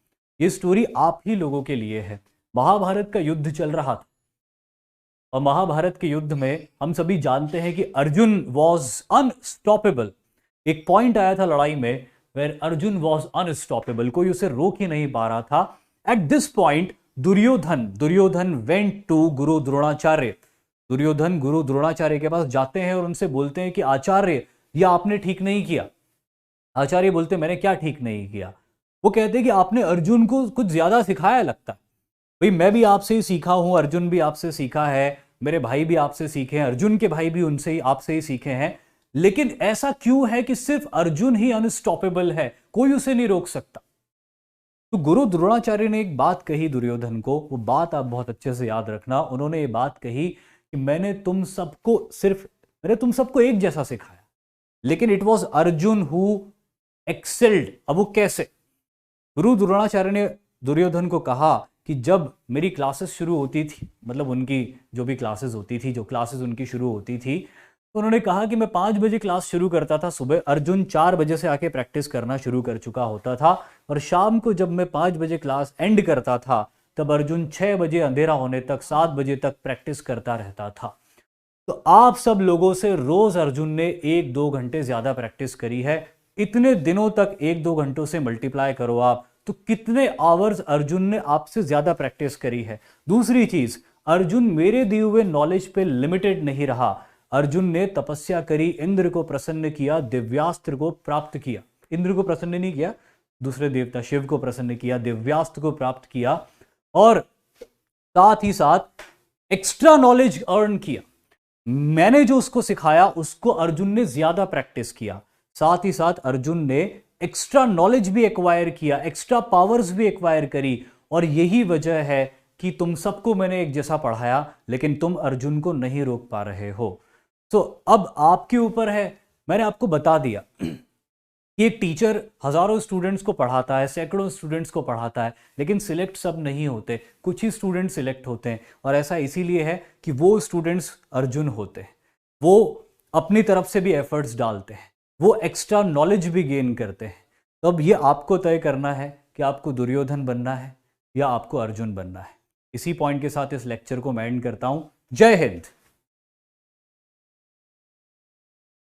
ये स्टोरी आप ही लोगों के लिए है। महाभारत का युद्ध चल रहा था, और महाभारत के युद्ध में हम सभी जानते हैं कि अर्जुन वॉज अनस्टॉपेबल। एक पॉइंट आया था लड़ाई में वेर अर्जुन वॉज अनस्टॉपेबल, कोई उसे रोक ही नहीं पा रहा था। At this point Duryodhana went to Guru Dronacharya. Duryodhan गुरु द्रोणाचार्य के पास जाते हैं और उनसे बोलते हैं कि आचार्य, ये आपने ठीक नहीं किया। आचार्य बोलते मैंने क्या ठीक नहीं किया? वो कहते हैं कि आपने अर्जुन को कुछ ज्यादा सिखाया लगता है। भाई मैं भी आपसे ही सीखा हूं, अर्जुन भी आपसे सीखा है, मेरे भाई भी आपसे सीखे हैं, अर्जुन के भाई भी उनसे ही आपसे ही सीखे हैं, लेकिन ऐसा क्यों है कि सिर्फ अर्जुन ही अनस्टॉपेबल है, कोई उसे नहीं रोक सकता? तो गुरु द्रोणाचार्य ने एक बात कही दुर्योधन को, वो बात आप बहुत अच्छे से याद रखना। उन्होंने ये बात कही कि मैंने तुम सबको एक जैसा सिखाया, लेकिन it was Arjun who excelled. अब वो कैसे? गुरु द्रोणाचार्य ने दुर्योधन को कहा कि जब मेरी क्लासेस शुरू होती थी, मतलब उनकी जो भी क्लासेस होती थी, जो क्लासेस उनकी शुरू होती थी, तो उन्होंने कहा कि मैं 5 बजे क्लास शुरू करता था सुबह, अर्जुन 4 बजे से आके प्रैक्टिस करना शुरू कर चुका होता था, और शाम को जब मैं 5 बजे क्लास एंड करता था, तब अर्जुन 6 बजे अंधेरा होने तक 7 बजे तक प्रैक्टिस करता रहता था। तो आप सब लोगों से रोज अर्जुन ने 1-2 घंटे ज्यादा प्रैक्टिस करी है। इतने दिनों तक 1-2 घंटों से मल्टीप्लाई करो आप, तो कितने आवर्स अर्जुन ने आपसे ज्यादा प्रैक्टिस करी है। दूसरी चीज, अर्जुन मेरे दिए हुए नॉलेज पे लिमिटेड नहीं रहा। अर्जुन ने तपस्या करी, इंद्र को प्रसन्न किया, दिव्यास्त्र को प्राप्त किया। इंद्र को प्रसन्न नहीं किया, दूसरे देवता शिव को प्रसन्न किया, दिव्यास्त्र को प्राप्त किया, और साथ ही साथ एक्स्ट्रा नॉलेज अर्न किया। मैंने जो उसको सिखाया उसको अर्जुन ने ज्यादा प्रैक्टिस किया, साथ ही साथ अर्जुन ने एक्स्ट्रा नॉलेज भी एक्वायर किया, एक्स्ट्रा पावर्स भी एक्वायर करी। और यही वजह है कि तुम सबको मैंने एक जैसा पढ़ाया, लेकिन तुम अर्जुन को नहीं रोक पा रहे हो। तो अब आपके ऊपर है। मैंने आपको बता दिया कि एक टीचर हजारों स्टूडेंट्स को पढ़ाता है, सैकड़ों स्टूडेंट्स को पढ़ाता है, लेकिन सिलेक्ट सब नहीं होते, कुछ ही स्टूडेंट सिलेक्ट होते हैं। और ऐसा इसीलिए है कि वो स्टूडेंट्स अर्जुन होते हैं, वो अपनी तरफ से भी एफर्ट्स डालते हैं, वो एक्स्ट्रा नॉलेज भी गेन करते हैं। तो अब ये आपको तय करना है कि आपको दुर्योधन बनना है या आपको अर्जुन बनना है। इसी पॉइंट के साथ इस लेक्चर को मैं एंड करता हूँ। जय हिंद।